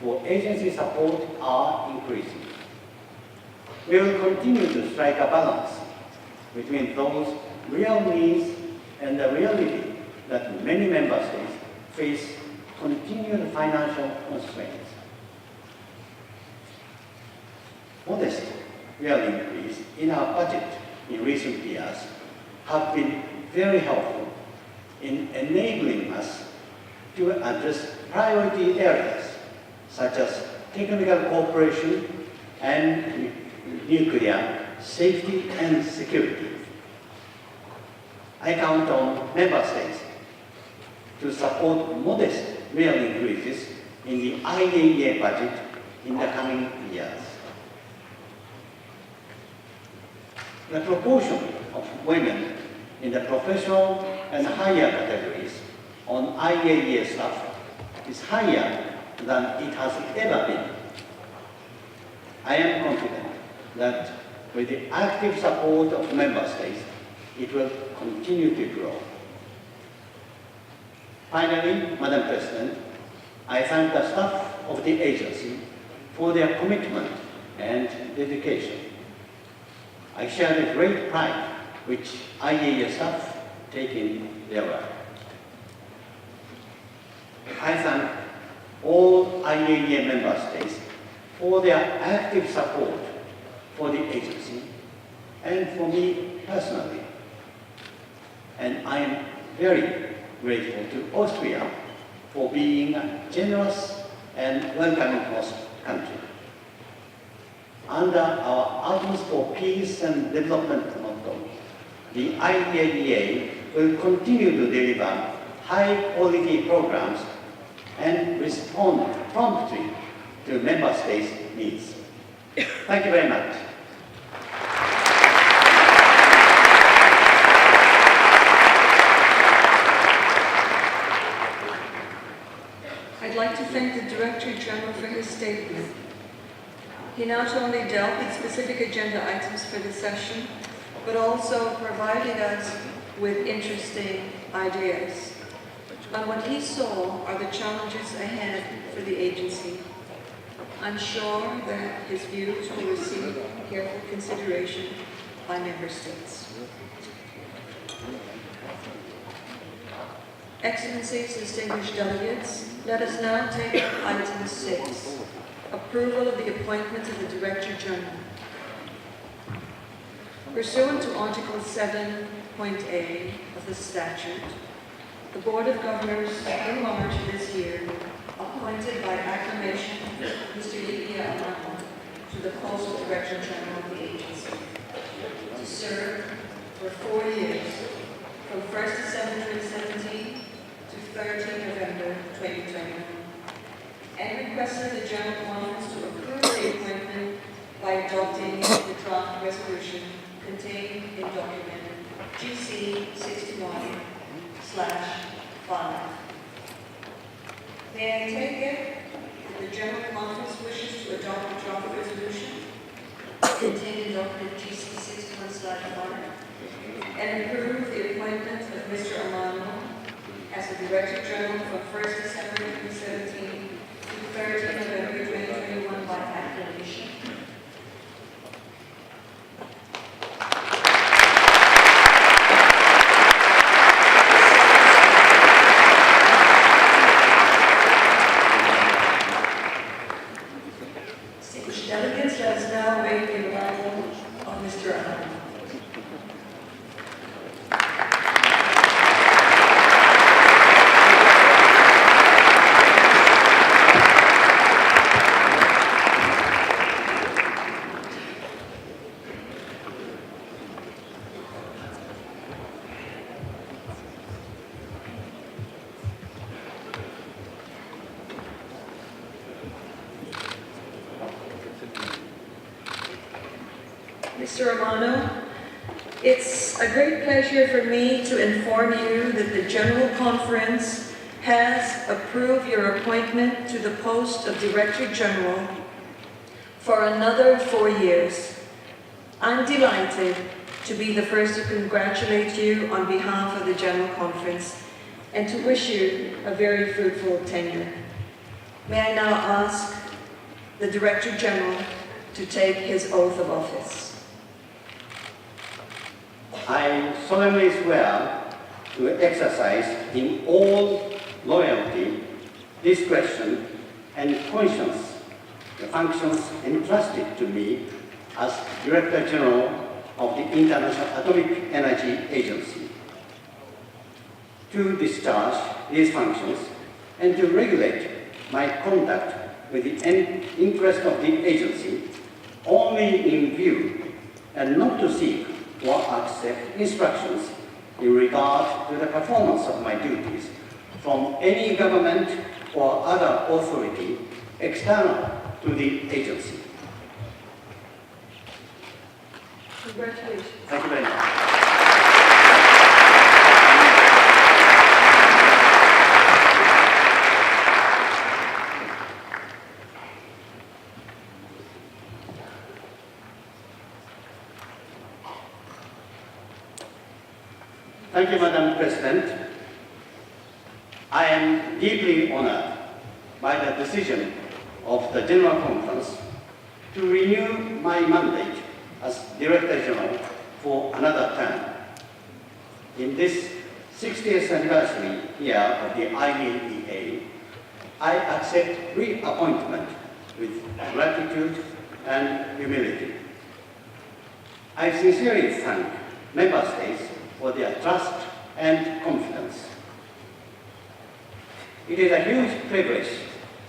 for agency support are increasing. We will continue to strike a balance between those real needs and the reality that many member states face continued financial constraints. Modest real increase in our budget in recent years have been very helpful in enabling us to address priority areas such as technical cooperation and nuclear safety and security. I count on member states to support modest real increases in the IAEA budget in the coming years. The proportion of women in the professional and higher categories on IAEA staff is higher than it has ever been. I am confident that with the active support of member states, it will continue to grow. Finally, Madam President, I thank the staff of the agency for their commitment and dedication. I share the great pride which IAEA staff take in their work. I thank all IAEA member states for their active support for the agency and for me personally. And I am very grateful to Austria for being a generous and welcoming host country. Under our Atoms for Peace and Development motto, the IAEA will continue to deliver high-quality programs and respond promptly to member states' needs. Thank you very much. I'd like to thank the Director General for his statement. He not only dealt with specific agenda items for the session, but also provided us with interesting ideas on what he saw are the challenges ahead for the agency. I'm sure that his views will receive careful consideration by member states. Excellencies, distinguished delegates, let us now take up item 6, approval of the appointment of the Director General. Pursuant to Article 7.A of the statute, the Board of Governors in March this year appointed by acclamation Mr. IAEA to the post of Director General of the agency to serve for 4 years from 1st December 2017 to 13 November 2021, and requested the General Conference to approve the appointment by adopting the draft resolution contained in document GC 61/5. May I take it that the General Conference wishes to adopt the draft resolution contained in document GC 61/5 and approve the appointment of Mr. Amano as the Director General from 1st December 2017 to 13 November 2021 by acclamation? Distinguished delegates, let us now await the arrival of Mr. Amano. Mr. Amano, it's a great pleasure for me to inform you that the General Conference has approved your appointment to the post of Director General for another 4 years. I'm delighted to be the first to congratulate you on behalf of the General Conference and to wish you a very fruitful tenure. May I now ask the Director General to take his oath of office. I solemnly swear to exercise in all loyalty, discretion, and conscience the functions entrusted to me as Director General of the International Atomic Energy Agency, to discharge these functions and to regulate my conduct with the interest of the agency only in view and not to seek or accept instructions in regard to the performance of my duties from any government or other authority external to the agency. Congratulations. Thank you very much. Thank you, Madam President. I am deeply honored by the decision of the General Conference to renew my mandate as Director General for another term. In this 60th anniversary year of the IAEA, I accept reappointment with gratitude and humility. I sincerely thank Member States for their trust and confidence. It is a huge privilege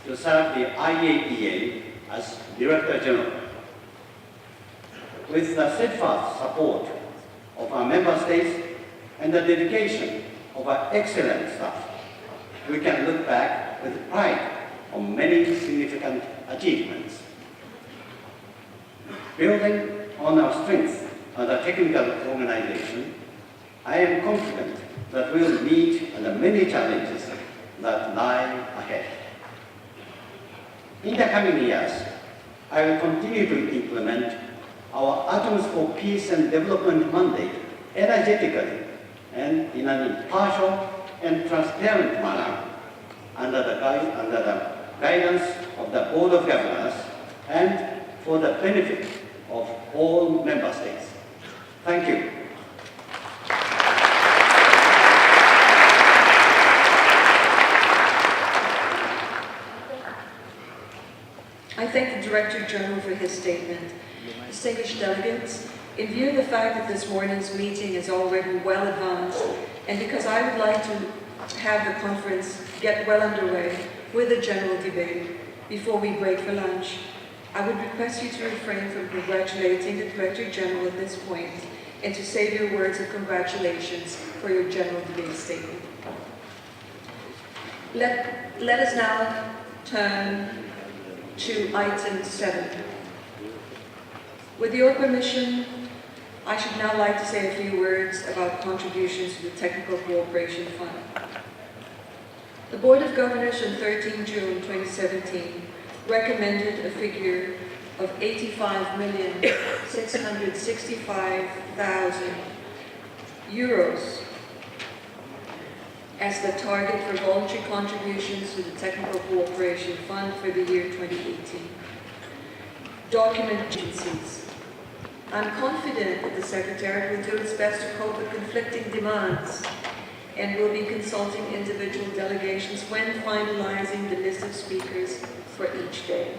to serve the IAEA as Director General. With the steadfast support of our Member States and the dedication of our excellent staff, we can look back with pride on many significant achievements. Building on our strengths as a technical organization, I am confident that we will meet the many challenges that lie ahead. In the coming years, I will continue to implement our Atoms for Peace and Development mandate energetically and in an impartial and transparent manner under the guidance of the Board of Governors and for the benefit of all member states. Thank you. I thank the Director General for his statement. Distinguished delegates, in view of the fact that this morning's meeting is already well advanced, and because I would like to have the conference get well underway with a general debate before we break for lunch, I would request you to refrain from congratulating the Director General at this point and to save your words of congratulations for your general debate statement. Let us now turn to item 7. With your permission, I should now like to say a few words about contributions to the Technical Cooperation Fund. The Board of Governors on 13 June 2017 recommended a figure of €85,665,000 as the target for voluntary contributions to the Technical Cooperation Fund for the year 2018. Document agencies. I'm confident that the Secretariat will do its best to cope with conflicting demands and will be consulting individual delegations when finalizing the list of speakers for each day.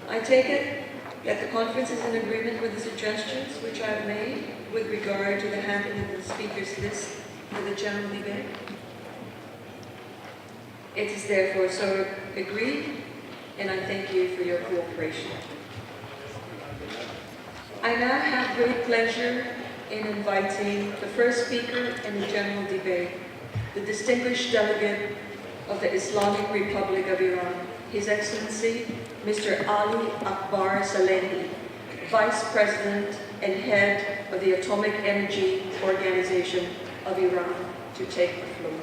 I take it that the conference is in agreement with the suggestions which I have made with regard to the handling of the speakers list for the general debate. It is therefore so agreed, and I thank you for your cooperation. I now have great pleasure in inviting the first speaker in the general debate, the distinguished delegate of the Islamic Republic of Iran, His Excellency Mr. Ali Akbar Salehi, Vice President and Head of the Atomic Energy Organization of Iran, to take the floor.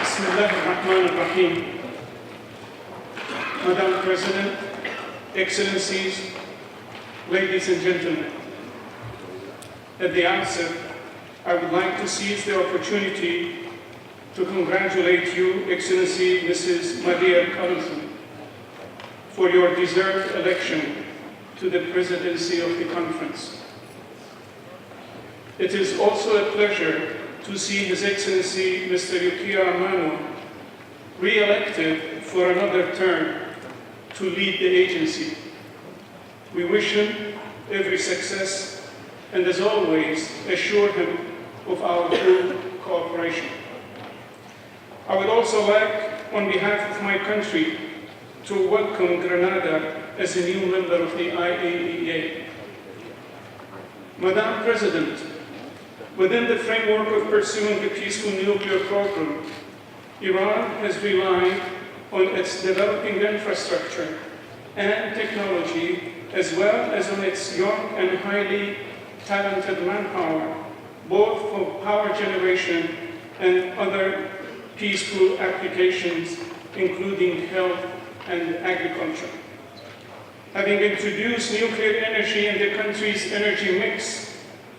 Bismillahirrahmanirrahim. Madam President, Excellencies, ladies and gentlemen, at the outset, I would like to seize the opportunity to congratulate you, Excellency Mrs. Maria Carlson, for your deserved election to the presidency of the conference. It is also a pleasure to see His Excellency Mr. Yukiya Amano re-elected for another term to lead the agency. We wish him every success and, as always, assure him of our full cooperation. I would also like, on behalf of my country, to welcome Grenada as a new member of the IAEA. Madam President, within the framework of pursuing a peaceful nuclear program, Iran has relied on its developing infrastructure and technology, as well as on its young and highly talented manpower, both for power generation and other peaceful applications, including health and agriculture. Having introduced nuclear energy in the country's energy mix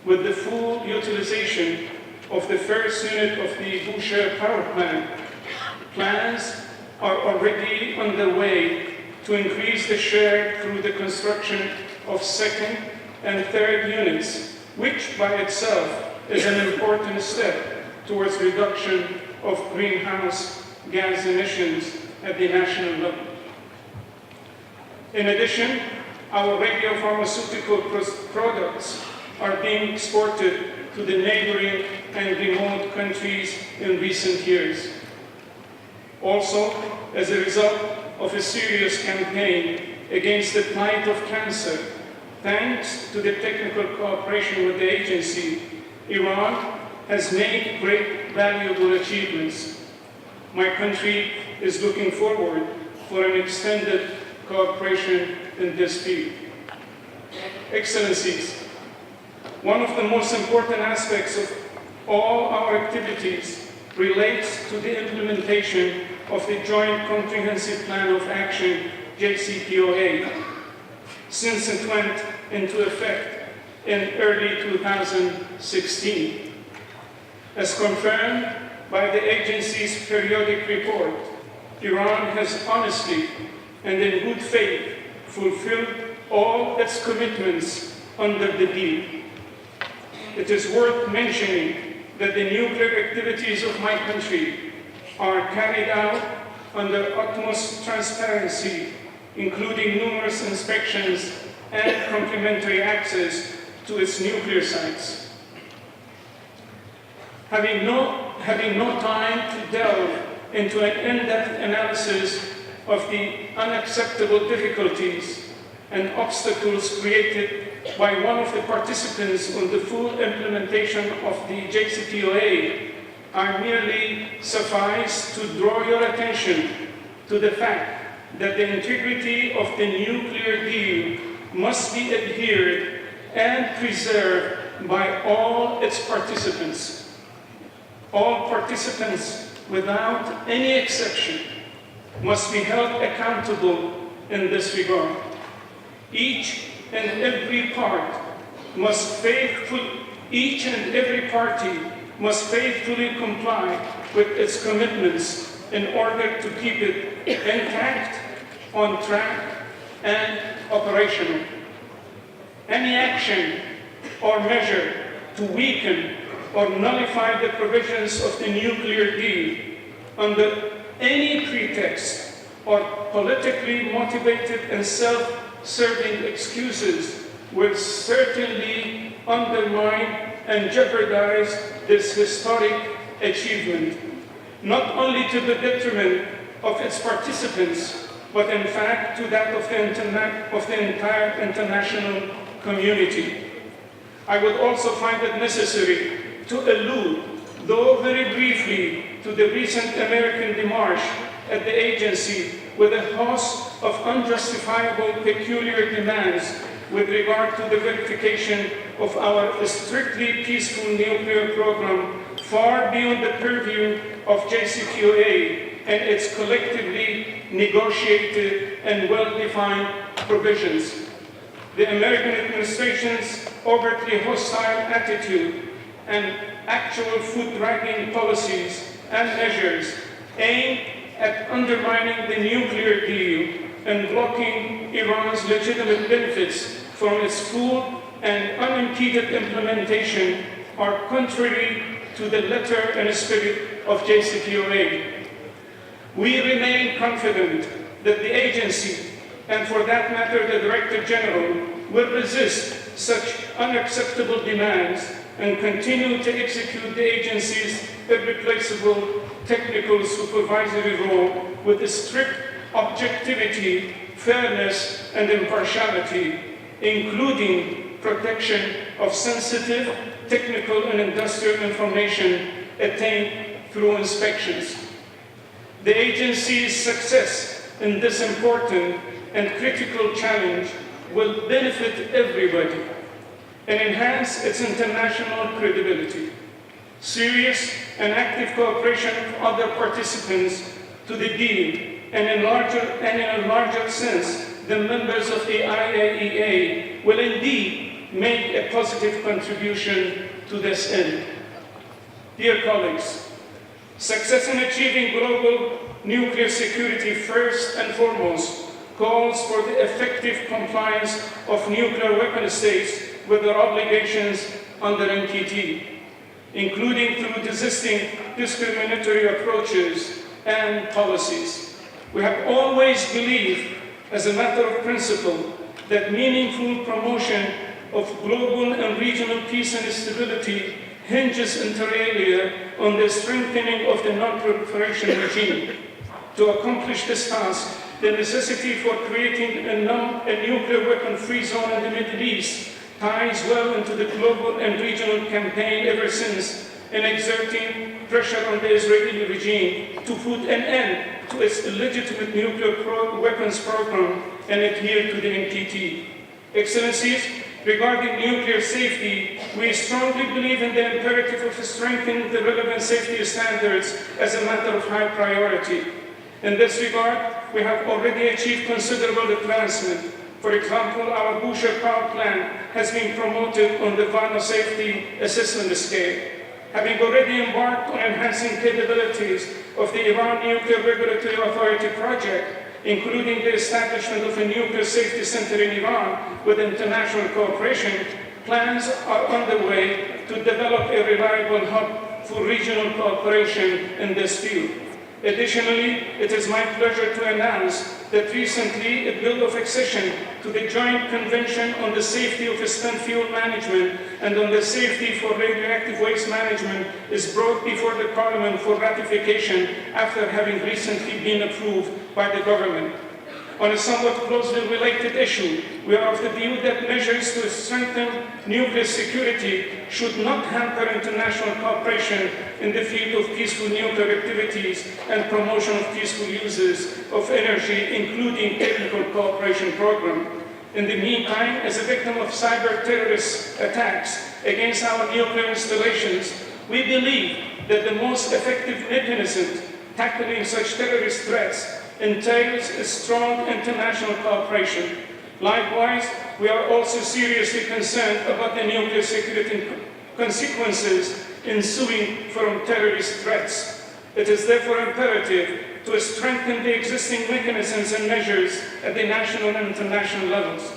with the full utilization of the first unit of the Bushehr power plant, plans are already underway to increase the share through the construction of second and third units, which by itself is an important step towards reduction of greenhouse gas emissions at the national level. In addition, our radiopharmaceutical products are being exported to the neighboring and remote countries in recent years. Also, as a result of a serious campaign against the plight of cancer, thanks to the technical cooperation with the agency, Iran has made great valuable achievements. My country is looking forward for an extended cooperation in this field. Excellencies, one of the most important aspects of all our activities relates to the implementation of the Joint Comprehensive Plan of Action, JCPOA, since it went into effect in early 2016. As confirmed by the agency's periodic report, Iran has honestly and in good faith fulfilled all its commitments under the deal. It is worth mentioning that the nuclear activities of my country are carried out under utmost transparency, including numerous inspections and complimentary access to its nuclear sites. Having no time to delve into an in-depth analysis of the unacceptable difficulties and obstacles created by one of the participants on the full implementation of the JCPOA, I merely suffice to draw your attention to the fact that the integrity of the nuclear deal must be adhered and preserved by all its participants. All participants, without any exception, must be held accountable in this regard. Each and every party must faithfully comply with its commitments in order to keep it intact, on track, and operational. Any action or measure to weaken or nullify the provisions of the nuclear deal under any pretext or politically motivated and self-serving excuses will certainly undermine and jeopardize this historic achievement, not only to the detriment of its participants, but in fact to that of the entire international community. I would also find it necessary to allude, though very briefly, to the recent American démarche at the agency with a host of unjustifiable peculiar demands with regard to the verification of our strictly peaceful nuclear program far beyond the purview of JCPOA and its collectively negotiated and well-defined provisions. The American administration's overtly hostile attitude and actual foot-dragging policies and measures aimed at undermining the nuclear deal and blocking Iran's legitimate benefits from its full and unimpeded implementation are contrary to the letter and spirit of JCPOA. We remain confident that the agency, and for that matter the Director General, will resist such unacceptable demands and continue to execute the agency's irreplaceable technical supervisory role with strict objectivity, fairness, and impartiality, including protection of sensitive technical and industrial information attained through inspections. The agency's success in this important and critical challenge will benefit everybody and enhance its international credibility. Serious and active cooperation of other participants to the deal, and in a larger sense, the members of the IAEA will indeed make a positive contribution to this end. Dear colleagues, success in achieving global nuclear security first and foremost calls for the effective compliance of nuclear weapon states with their obligations under NPT, including through desisting discriminatory approaches and policies. We have always believed, as a matter of principle, that meaningful promotion of global and regional peace and stability hinges inter alia on the strengthening of the non-proliferation regime. To accomplish this task, the necessity for creating a nuclear weapon-free zone in the Middle East ties well into the global and regional campaign ever since in exerting pressure on the Israeli regime to put an end to its illegitimate nuclear weapons program and adhere to the NPT. Excellencies, regarding nuclear safety, we strongly believe in the imperative of strengthening the relevant safety standards as a matter of high priority. In this regard, we have already achieved considerable advancement. For example, our Bushehr power plant has been promoted on the Vienna safety assessment scale. Having already embarked on enhancing capabilities of the Iran Nuclear Regulatory Authority project, including the establishment of a nuclear safety center in Iran with international cooperation, plans are underway to develop a reliable hub for regional cooperation in this field. Additionally, it is my pleasure to announce that recently a bill of accession to the Joint Convention on the Safety of Spent Fuel Management and on the Safety for Radioactive Waste Management is brought before the Parliament for ratification after having recently been approved by the government. On a somewhat closely related issue, we are of the view that measures to strengthen nuclear security should not hamper international cooperation in the field of peaceful nuclear activities and promotion of peaceful uses of energy, including technical cooperation program. In the meantime, as a victim of cyber-terrorist attacks against our nuclear installations, we believe that the most effective mechanism tackling such terrorist threats entails a strong international cooperation. Likewise, we are also seriously concerned about the nuclear security consequences ensuing from terrorist threats. It is therefore imperative to strengthen the existing mechanisms and measures at the national and international levels.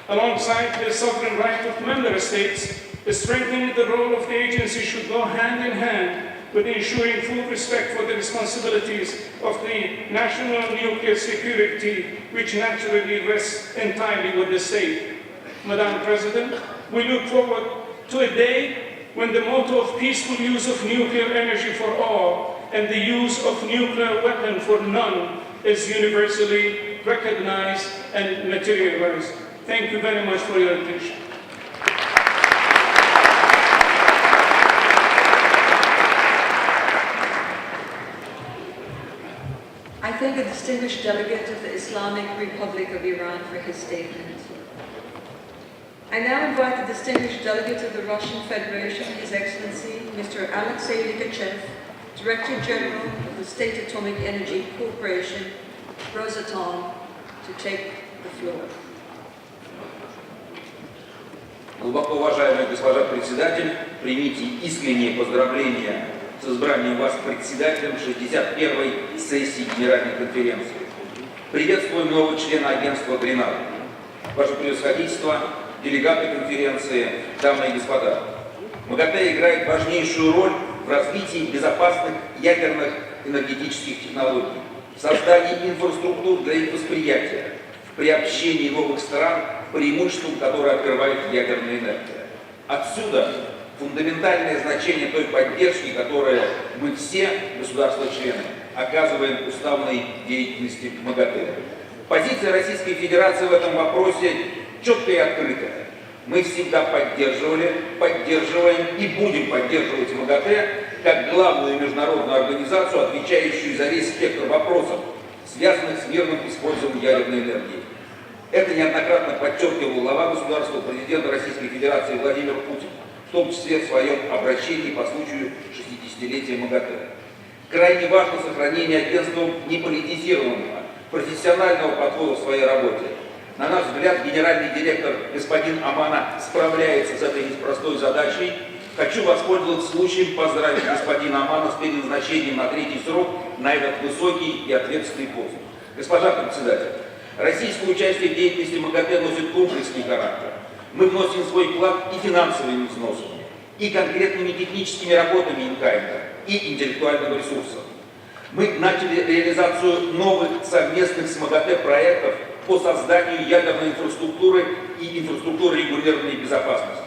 Alongside the sovereign right of member states, strengthening the role of the agency should go hand in hand with ensuring full respect for the responsibilities of the national nuclear security, which naturally rests entirely with the state. Madam President, we look forward to a day when the motto of peaceful use of nuclear energy for all and the use of nuclear weapon for none is universally recognized and materialized. Thank you very much for your attention. I thank the distinguished delegate of the Islamic Republic of Iran for his statement. I now invite the distinguished delegate of the Russian Federation, His Excellency, Mr. Alexei Likachev, Director General of the State Atomic Energy Corporation, Rosatom, to take the floor. Глубоко уважаемая госпожа председатель, примите искренние поздравления с избранием вас председателем 61-й сессии Генеральной конференции. Приветствуем нового члена агентства Гренады. Ваше превосходительство, делегаты конференции, дамы и господа. МАГАТЭ играет важнейшую роль в развитии безопасных ядерных энергетических технологий, в создании инфраструктур для их восприятия, в приобщении новых стран к преимуществам, которые открывает ядерная энергия. Отсюда фундаментальное значение той поддержки, которую мы все, государства-члены, оказываем уставной деятельности МАГАТЭ. Позиция Российской Федерации в этом вопросе четкая и открытая. Мы всегда поддерживали, поддерживаем и будем поддерживать МАГАТЭ как главную международную организацию, отвечающую за весь спектр вопросов, связанных с мирным использованием ядерной энергии. Это неоднократно подчеркивал глава государства, президент Российской Федерации Владимир Путин, в том числе в своем обращении по случаю 60-летия МАГАТЭ. Крайне важно сохранение агентством неполитизированного, профессионального подхода в своей работе. На наш взгляд, генеральный директор господин Амана справляется с этой непростой задачей. Хочу воспользоваться случаем поздравить господина Амана с переназначением на 3-й срок на этот высокий и ответственный пост. Госпожа председатель, российское участие в деятельности МАГАТЭ носит комплексный характер. Мы вносим свой вклад и финансовыми взносами, и конкретными техническими работами ИНКАИНа, и интеллектуальным ресурсом. Мы начали реализацию новых совместных с МАГАТЭ проектов по созданию ядерной инфраструктуры и инфраструктуры регулированной безопасности.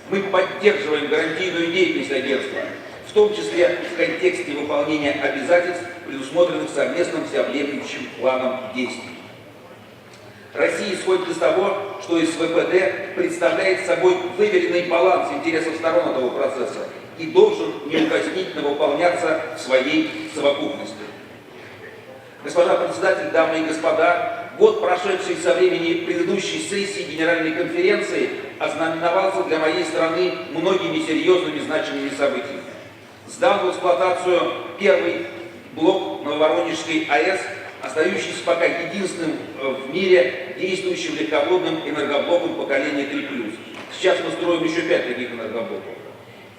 Мы поддерживаем гарантийную деятельность агентства, в том числе в контексте выполнения обязательств, предусмотренных совместным всеобъемлющим планом действий. Россия исходит из того, что СВПД представляет собой выверенный баланс интересов сторон этого процесса и должен неукоснительно выполняться в своей совокупности. Господа председатели, дамы и господа, год, прошедший со времени предыдущей сессии Генеральной конференции, ознаменовался для моей страны многими серьезными значимыми событиями. Сдан в эксплуатацию первый блок Нововоронежской АЭС, остающийся пока единственным в мире действующим легководным энергоблоком поколения 3+. Сейчас мы строим еще 5 таких энергоблоков.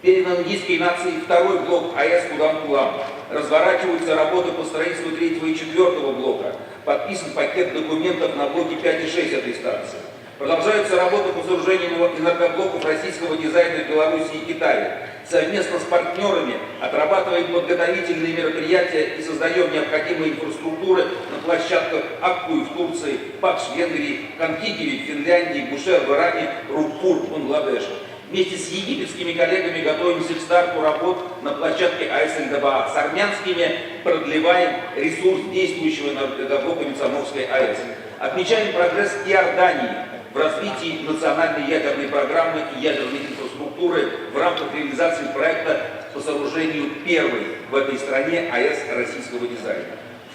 Передан индийской нации второй блок АЭС Кудам-Кулам. Разворачиваются работы по строительству 3-го и 4-го блока. Подписан пакет документов на блоке 5 и 6 этой станции. Продолжаются работы по сооружению энергоблоков российского дизайна в Беларуси и Китае. Совместно с партнерами отрабатываем подготовительные мероприятия и создаем необходимые инфраструктуры на площадках Аккуи в Турции, Пакш в Венгрии, Канкигеви в Финляндии, Бушер в Иране, Руппур в Бангладеше. Вместе с египетскими коллегами готовимся к старту работ на площадке АЭС ЛДБА. С армянскими продлеваем ресурс действующего энергоблока Мицамовской АЭС. Отмечаем прогресс Иордании в развитии национальной ядерной программы и ядерной инфраструктуры в рамках реализации проекта по сооружению первой в этой стране АЭС российского дизайна.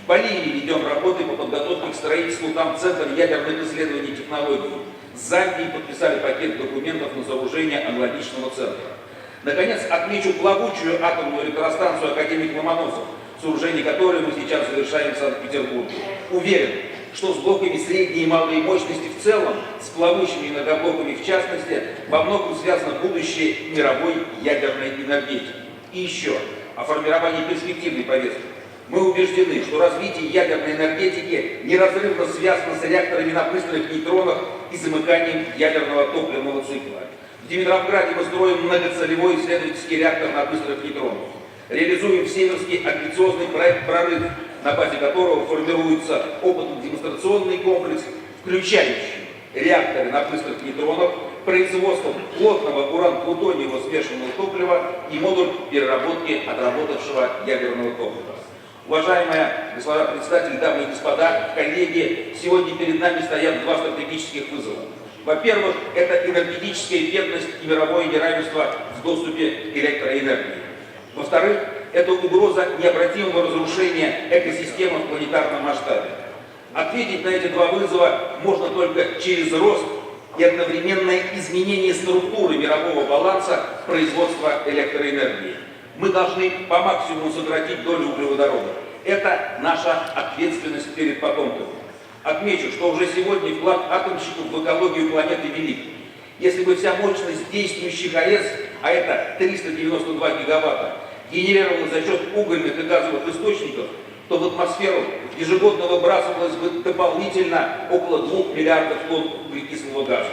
В Боливии ведем работы по подготовке к строительству там Центра ядерных исследований и технологий. С Замбией подписали пакет документов на сооружение аналогичного центра. Наконец, отмечу плавучую атомную электростанцию «Академик Ломоносов», сооружение которой мы сейчас завершаем в Санкт-Петербурге. Уверен, что с блоками средней и малой мощности в целом, с плавучими энергоблоками в частности, во многом связано будущее мировой ядерной энергетики. И еще о формировании перспективной повестки. Мы убеждены, что развитие ядерной энергетики неразрывно связано с реакторами на быстрых нейтронах и замыканием ядерного топливного цикла. В Димитровграде мы строим многоцелевой исследовательский реактор на быстрых нейтронах. Реализуем Северский амбициозный проект «Прорыв», на базе которого формируется опытно-демонстрационный комплекс, включающий реакторы на быстрых нейтронах, производство плотного уран-плутониевого смешанного топлива и модуль переработки отработавшего ядерного топлива. Уважаемые господа председатели, дамы и господа, коллеги, сегодня перед нами стоят два стратегических вызова. Во-первых, это энергетическая бедность и мировое неравенство в доступе к электроэнергии. Во-вторых, это угроза необратимого разрушения экосистемы в планетарном масштабе. Ответить на эти два вызова можно только через рост и одновременное изменение структуры мирового баланса производства электроэнергии. Мы должны по максимуму сократить долю углеводородов. Это наша ответственность перед потомками. Отмечу, что уже сегодня вклад атомщиков в экологию планеты велик. Если бы вся мощность действующих АЭС, а это 392 гигаватта, генерировалась за счет угольных и газовых источников, то в атмосферу ежегодно выбрасывалось бы дополнительно около 2 миллиардов тонн углекислого газа.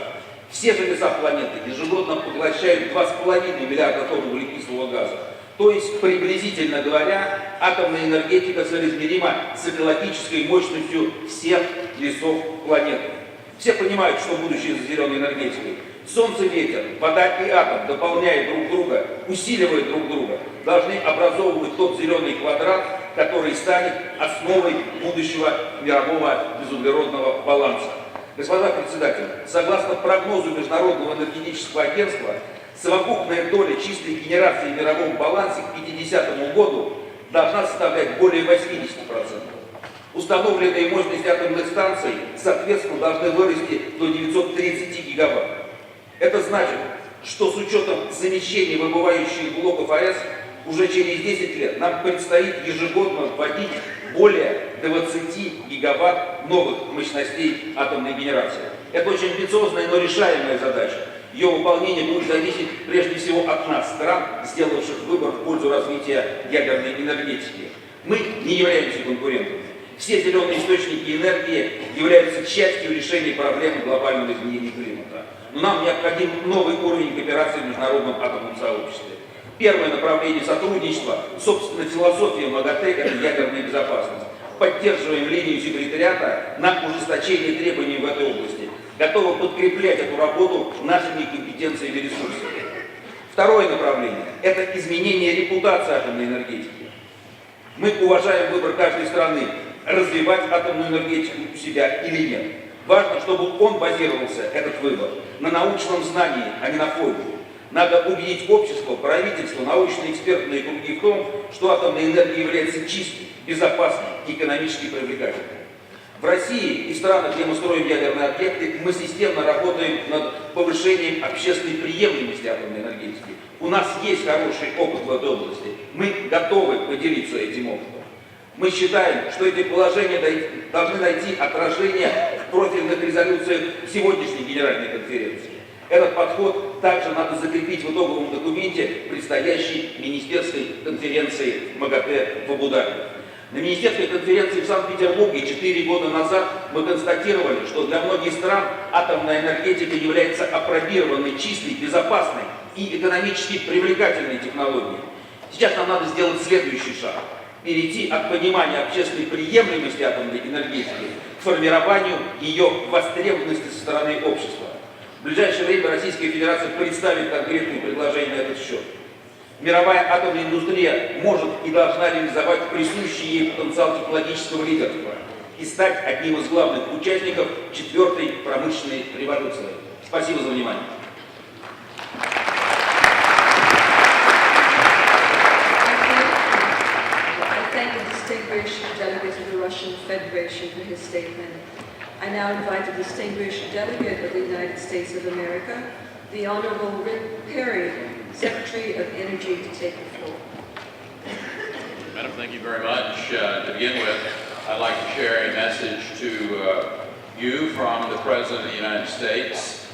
Все же леса планеты ежегодно поглощают 2,5 миллиарда тонн углекислого газа. То есть, приблизительно говоря, атомная энергетика соизмерима с экологической мощностью всех лесов планеты. Все понимают, что будущее за зеленой энергетикой. Солнце, ветер, вода и атом, дополняя друг друга, усиливая друг друга, должны образовывать тот зеленый квадрат, который станет основой будущего мирового безуглеродного баланса. Господа председатели, согласно прогнозу Международного энергетического агентства, совокупная доля чистой генерации в мировом балансе к 50 году должна составлять более 80%. Установленные мощности атомных станций, соответственно, должны вырасти до 930 гигаватт. Это значит, что с учетом замещения выбывающих блоков АЭС, уже через 10 лет нам предстоит ежегодно вводить более 20 гигаватт новых мощностей атомной генерации. Это очень амбициозная, но решаемая задача. Ее выполнение будет зависеть прежде всего от нас, стран, сделавших выбор в пользу развития ядерной энергетики. Мы не являемся конкурентами. Все зеленые источники энергии являются частью решения проблемы глобального изменения климата. Но нам необходим новый уровень кооперации в международном атомном сообществе. Первое направление сотрудничества, собственно, философия МАГАТЭ – это ядерная безопасность. Поддерживаем линию секретариата на ужесточение требований в этой области. Готовы подкреплять эту работу нашими компетенциями и ресурсами. Второе направление – это изменение репутации атомной энергетики. Мы уважаем выбор каждой страны, развивать атомную энергетику у себя или нет. Важно, чтобы он базировался, этот выбор, на научном знании, а не на фобии. Надо убедить общество, правительство, научные экспертные круги в том, что атомная энергия является чистой, безопасной и экономически привлекательной. В России и странах, где мы строим ядерные объекты, мы системно работаем над повышением общественной приемлемости атомной энергетики. У нас есть хороший опыт в этой области. Мы готовы поделиться этим опытом. Мы считаем, что эти положения должны найти отражение в профильных резолюциях сегодняшней Генеральной конференции. Этот подход также надо закрепить в итоговом документе предстоящей министерской конференции МАГАТЭ в Абу-Даби. На министерской конференции в Санкт-Петербурге 4 года назад мы констатировали, что для многих стран атомная энергетика является апробированной, чистой, безопасной и экономически привлекательной технологией. Сейчас нам надо сделать следующий шаг. Перейти от понимания общественной приемлемости атомной энергетики к формированию ее востребованности со стороны общества. В ближайшее время Российская Федерация представит конкретные предложения на этот счет. Мировая атомная индустрия может и должна реализовать присущий ей потенциал технологического лидерства и стать одним из главных участников четвертой промышленной революции. Спасибо за внимание. I thank the distinguished delegate of the Russian Federation for his statement. I now invite the distinguished delegate of the United States of America, the Honorable Rick Perry, Secretary of Energy, to take the floor. Madam, thank you very much. To begin with, I'd like to share a message to you from the President of the United States,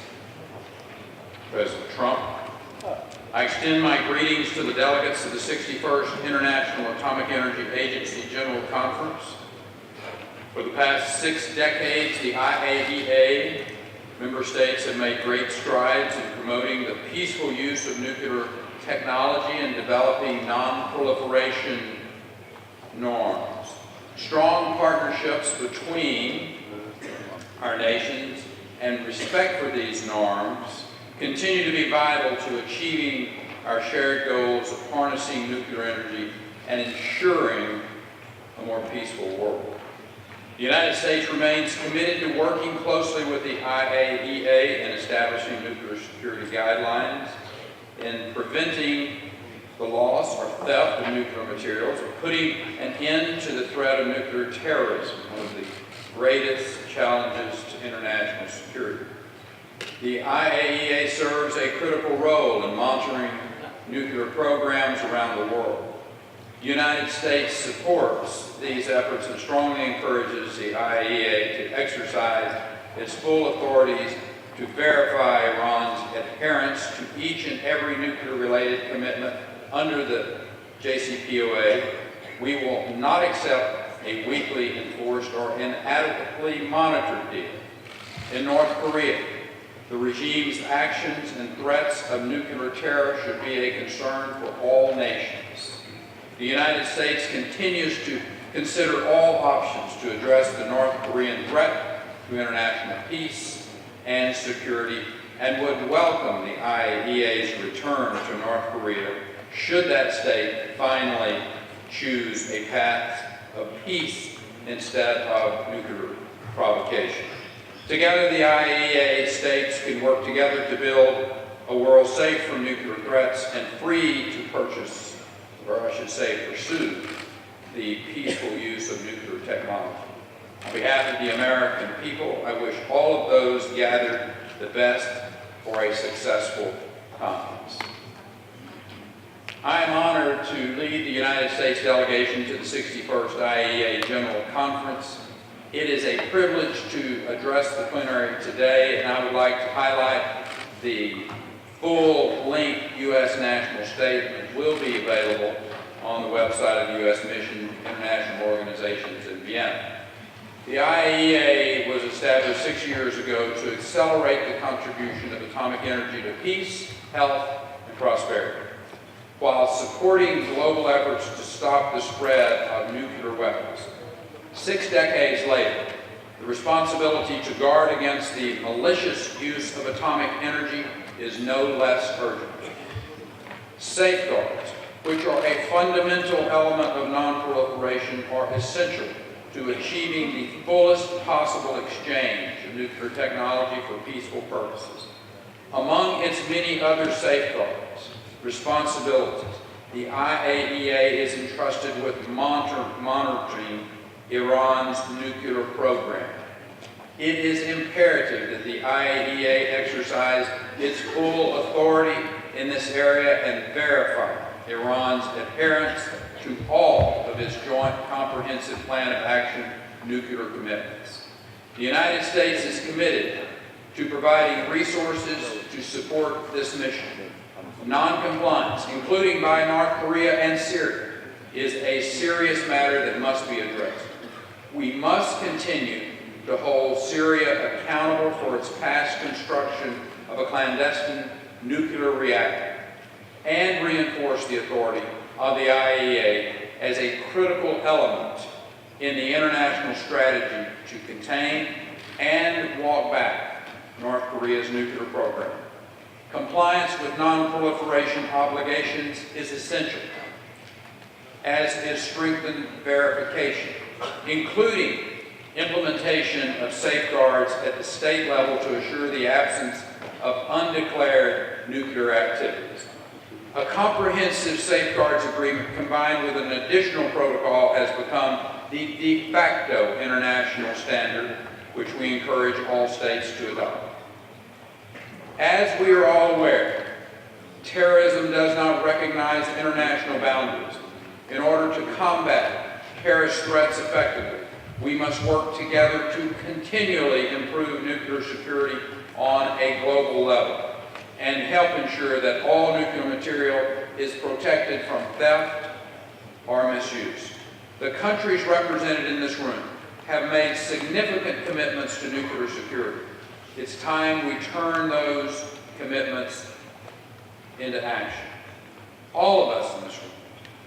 President Trump. I extend my greetings to the delegates of the 61st International Atomic Energy Agency General Conference. For the past 6 decades, the IAEA member states have made great strides in promoting the peaceful use of nuclear technology and developing non-proliferation norms. Strong partnerships between our nations and respect for these norms continue to be vital to achieving our shared goals of harnessing nuclear energy and ensuring a more peaceful world. The United States remains committed to working closely with the IAEA in establishing nuclear security guidelines, in preventing the loss or theft of nuclear materials, or putting an end to the threat of nuclear terrorism, one of the greatest challenges to international security. The IAEA serves a critical role in monitoring nuclear programs around the world. The United States supports these efforts and strongly encourages the IAEA to exercise its full authorities to verify Iran's adherence to each and every nuclear-related commitment under the JCPOA. We will not accept a weakly enforced or inadequately monitored deal. In North Korea, the regime's actions and threats of nuclear terror should be a concern for all nations. The United States continues to consider all options to address the North Korean threat to international peace and security, and would welcome the IAEA's return to North Korea should that state finally choose a path of peace instead of nuclear provocation. Together, the IAEA states can work together to build a world safe from nuclear threats and free to purchase, or I should say pursue, the peaceful use of nuclear technology. On behalf of the American people, I wish all of those gathered the best for a successful conference. I am honored to lead the United States delegation to the 61st IAEA General Conference. It is a privilege to address the plenary today, and I would like to highlight the full-length U.S. national statement will be available on the website of the U.S. Mission International Organizations in Vienna. The IAEA was established 6 years ago to accelerate the contribution of atomic energy to peace, health, and prosperity, while supporting global efforts to stop the spread of nuclear weapons. 6 decades later, the responsibility to guard against the malicious use of atomic energy is no less urgent. Safeguards, which are a fundamental element of non-proliferation, are essential to achieving the fullest possible exchange of nuclear technology for peaceful purposes. Among its many other safeguards, responsibilities, the IAEA is entrusted with monitoring Iran's nuclear program. It is imperative that the IAEA exercise its full authority in this area and verify Iran's adherence to all of its Joint Comprehensive Plan of Action nuclear commitments. The United States is committed to providing resources to support this mission. Non-compliance, including by North Korea and Syria, is a serious matter that must be addressed. We must continue to hold Syria accountable for its past construction of a clandestine nuclear reactor and reinforce the authority of the IAEA as a critical element in the international strategy to contain and walk back North Korea's nuclear program. Compliance with non-proliferation obligations is essential, as is strengthened verification, including implementation of safeguards at the state level to assure the absence of undeclared nuclear activities. A comprehensive safeguards agreement combined with an additional protocol has become the de facto international standard, which we encourage all states to adopt. As we are all aware, terrorism does not recognize international boundaries. In order to combat terrorist threats effectively, we must work together to continually improve nuclear security on a global level and help ensure that all nuclear material is protected from theft or misuse. The countries represented in this room have made significant commitments to nuclear security. It's time we turn those commitments into action. All of us in this room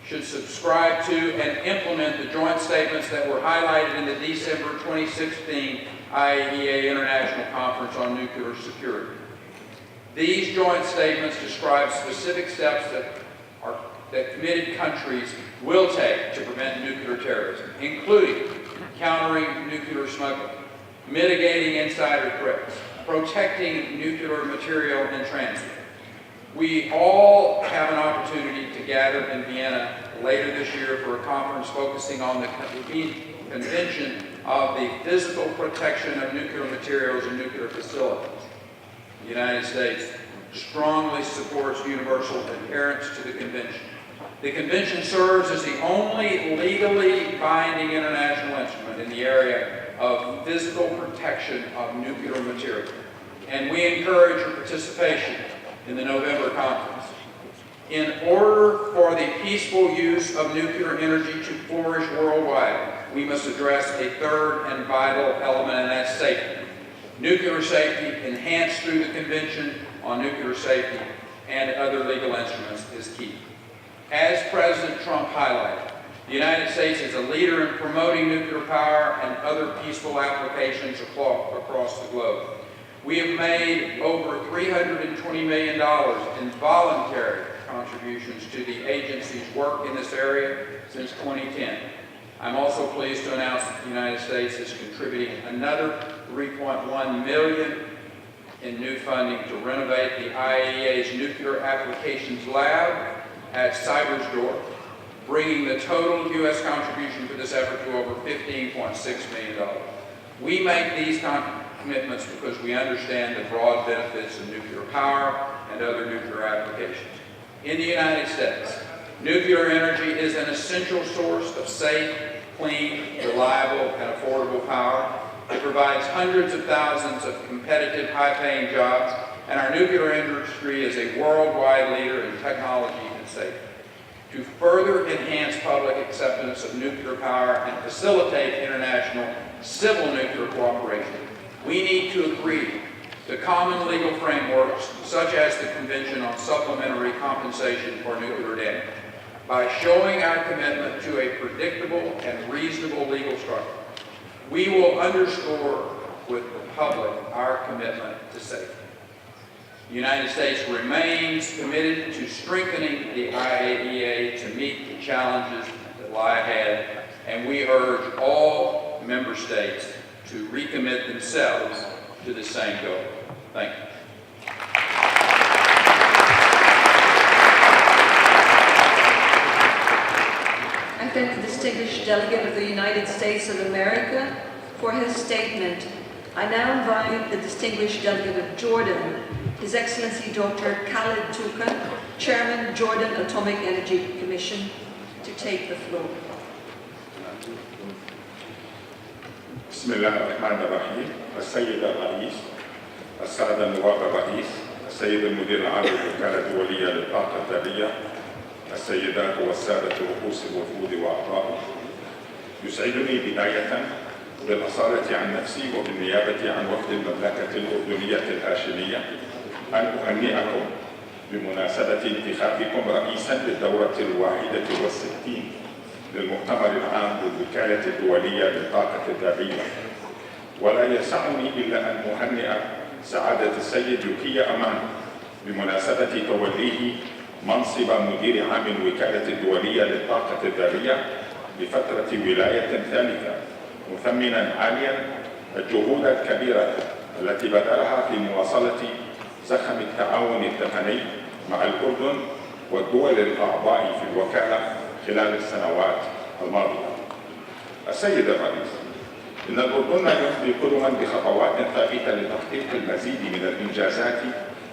should subscribe to and implement the joint statements that were highlighted in the December 2016 IAEA International Conference on Nuclear Security. These joint statements describe specific steps that committed countries will take to prevent nuclear terrorism, including countering nuclear smuggling, mitigating insider threats, protecting nuclear material in transit. We all have an opportunity to gather in Vienna later this year for a conference focusing on the Convention of the Physical Protection of Nuclear Materials and Nuclear Facilities. The United States strongly supports universal adherence to the Convention. The Convention serves as the only legally binding international instrument in the area of physical protection of nuclear material, and we encourage your participation in the November conference. In order for the peaceful use of nuclear energy to flourish worldwide, we must address a third and vital element, and that's safety. Nuclear safety, enhanced through the Convention on Nuclear Safety and other legal instruments, is key. As President Trump highlighted, the United States is a leader in promoting nuclear power and other peaceful applications across the globe. We have made over $320 million in voluntary contributions to the agency's work in this area since 2010. I'm also pleased to announce that the United States is contributing another $3.1 million in new funding to renovate the IAEA's Nuclear Applications Lab at Cybersdorf, bringing the total U.S. contribution for this effort to over $15.6 million. We make these commitments because we understand the broad benefits of nuclear power and other nuclear applications. In the United States, nuclear energy is an essential source of safe, clean, reliable, and affordable power. It provides hundreds of thousands of competitive, high-paying jobs, and our nuclear industry is a worldwide leader in technology and safety. To further enhance public acceptance of nuclear power and facilitate international civil nuclear cooperation, we need to agree to common legal frameworks such as the Convention on Supplementary Compensation for Nuclear Damage. By showing our commitment to a predictable and reasonable legal structure, we will underscore with the public our commitment to safety. The United States remains committed to strengthening the IAEA to meet the challenges that lie ahead and we urge all member states to recommit themselves to the same goal. Thank you. I thank the distinguished delegate of the United States of America for his statement. I now invite the distinguished delegate of Jordan, His Excellency Dr. Khalid Touka, Chairman, Jordan Atomic Energy Commission, to take the floor. بسم الله الرحمن الرحيم. السيد الرئيس، السادة النواب الرئيس، السيد المدير العام للوكالة الدولية للطاقة الذرية، السيدات والسادة رؤوس الوفود وأعضائه، يسعدني بداية بالأصالة عن نفسي وبالنيابة عن وفد المملكة الأردنية الهاشمية أن أهنئكم بمناسبة انتخابكم رئيسا للدورة 61 للمؤتمر العام للوكالة الدولية للطاقة الذرية. ولا يسعني إلا أن أهنئ سعادة السيد يوكيا أمان بمناسبة توليه منصب مدير عام الوكالة الدولية للطاقة الذرية لفترة ولاية ثالثة، مثمنا عاليا الجهود الكبيرة التي بذلها في مواصلة زخم التعاون التقني مع الأردن والدول الأعضاء في الوكالة خلال السنوات الماضية. السيد الرئيس، إن الأردن يمضي قدما بخطوات ثابتة لتحقيق المزيد من الإنجازات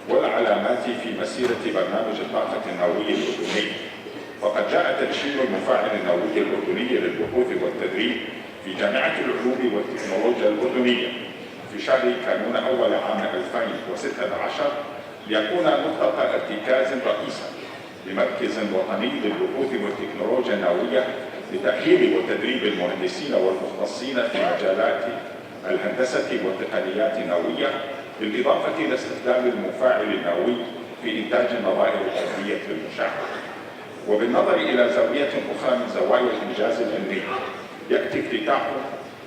والعلامات في مسيرة برنامج الطاقة النووية الأردني. وقد جاء تدشين المفاعل النووي الأردني للبحوث والتدريب في جامعة العلوم والتكنولوجيا الأردنية في شهر كانون أول عام 2016 ليكون نقطة ارتكاز رئيسا لمركز وطني للبحوث والتكنولوجيا النووية لتأهيل وتدريب المهندسين والمختصين في مجالات الهندسة والتقنيات النووية، بالإضافة إلى استخدام المفاعل النووي في إنتاج النظائر الحربية المشعة. وبالنظر إلى زاوية أخرى من زوايا الإنجاز العلمي، يأتي افتتاح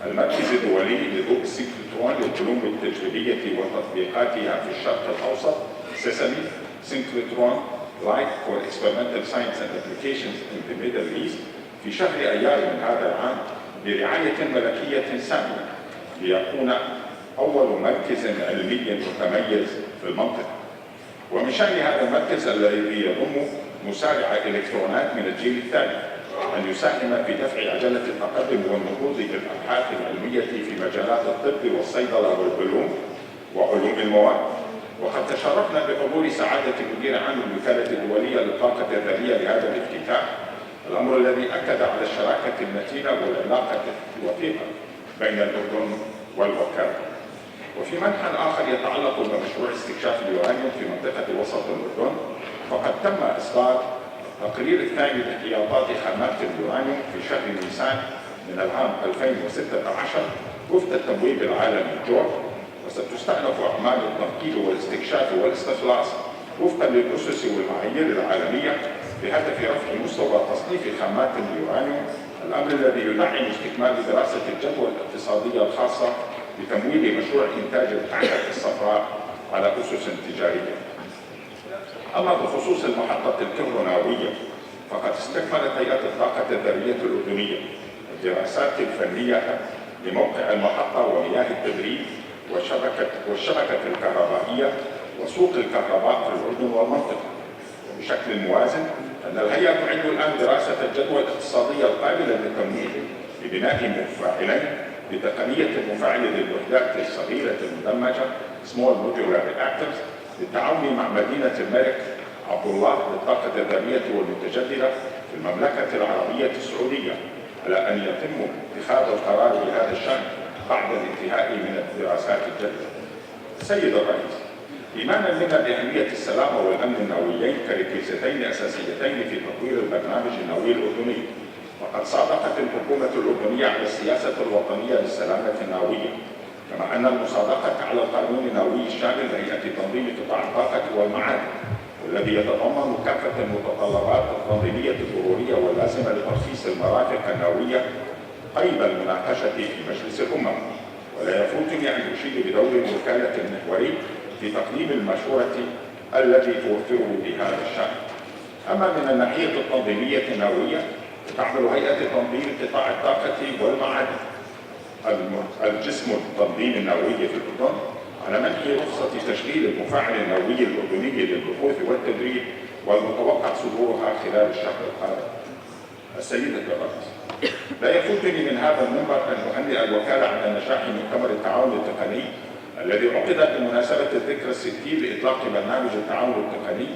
المركز الدولي لضوء السينكروترون للعلوم التجريبية وتطبيقاتها في الشرق الأوسط سيسمي Synchrotron Light for Experimental Science and Applications in the Middle East في شهر أيار من هذا العام برعاية ملكية سامية، ليكون أول مركز علمي متميز في المنطقة. ومن شأن هذا المركز الذي يضم مسارع إلكترونات من الجيل الثالث أن يساهم في دفع عجلة التقدم والنهوض بالأبحاث العلمية في مجالات الطب والصيدلة والعلوم وعلوم المواد. وقد تشرفنا بحضور سعادة مدير عام الوكالة الدولية للطاقة الذرية لهذا الافتتاح، الأمر الذي أكد على الشراكة المتينة والعلاقة الوثيقة بين الأردن والوكالة. وفي منحى آخر يتعلق بمشروع استكشاف اليورانيوم في منطقة وسط الأردن، فقد تم إصدار التقرير الثاني لاحتياطات خامات اليورانيوم في شهر نيسان من العام 2016 وفق التمويل العالمي جور، وستستأنف أعمال التنقيب والاستكشاف والاستخلاص وفقا للأسس والمعايير العالمية بهدف رفع مستوى تصنيف خامات اليورانيوم، الأمر الذي يدعم استكمال دراسة الجدوى الاقتصادية الخاصة بتمويل مشروع إنتاج الكعكة الصفراء على أسس تجارية. أما بخصوص المحطة الكهربائية فقد استكملت هيئة الطاقة الذرية الأردنية الدراسات الفنية لموقع المحطة ومياه التبريد والشبكة الكهربائية وسوق الكهرباء في الأردن والمنطقة. وبشكل موازن أن الهيئة تعد الآن دراسة الجدوى الاقتصادية القابلة للتمويل لبناء مفاعلين بتقنية المفاعل للوحدات الصغيرة المدمجة Small Modular Reactors بالتعاون مع مدينة الملك عبد الله للطاقة الذرية والمتجددة في المملكة العربية السعودية، على أن يتم اتخاذ القرار بهذا الشأن بعد الانتهاء من الدراسات الجدوى. سيد الرئيس، إيمانا منا بأهمية السلامة والأمن النوويين كركيزتين أساسيتين في تطوير البرنامج النووي الأردني، وقد صادقت الحكومة الأردنية على السياسة الوطنية للسلامة النووية، كما أن المصادقة على القانون النووي الشامل لهيئة تنظيم قطاع الطاقة والمعادن، والذي يتضمن كافة المتطلبات التنظيمية الضرورية واللازمة لترخيص المرافق النووية قيد المناقشة في مجلس الأمم. ولا يفوتني أن أشيد بدور الوكالة المحوري في تقديم المشورة التي توفره بهذا الشأن. أما من الناحية التنظيمية النووية وتعمل هيئة تنظيم قطاع الطاقة والمعادن الجسم التنظيم النووي في الأردن على منح رخصة تشغيل المفاعل النووي الأردني للبحوث والتدريب والمتوقع صدورها خلال الشهر القادم. السيدة الرئيس، لا يفوتني من هذا المنبر أن أهنئ الوكالة على نجاح مؤتمر التعاون التقني الذي عقد بمناسبة الذكرى الستين لإطلاق برنامج التعاون التقني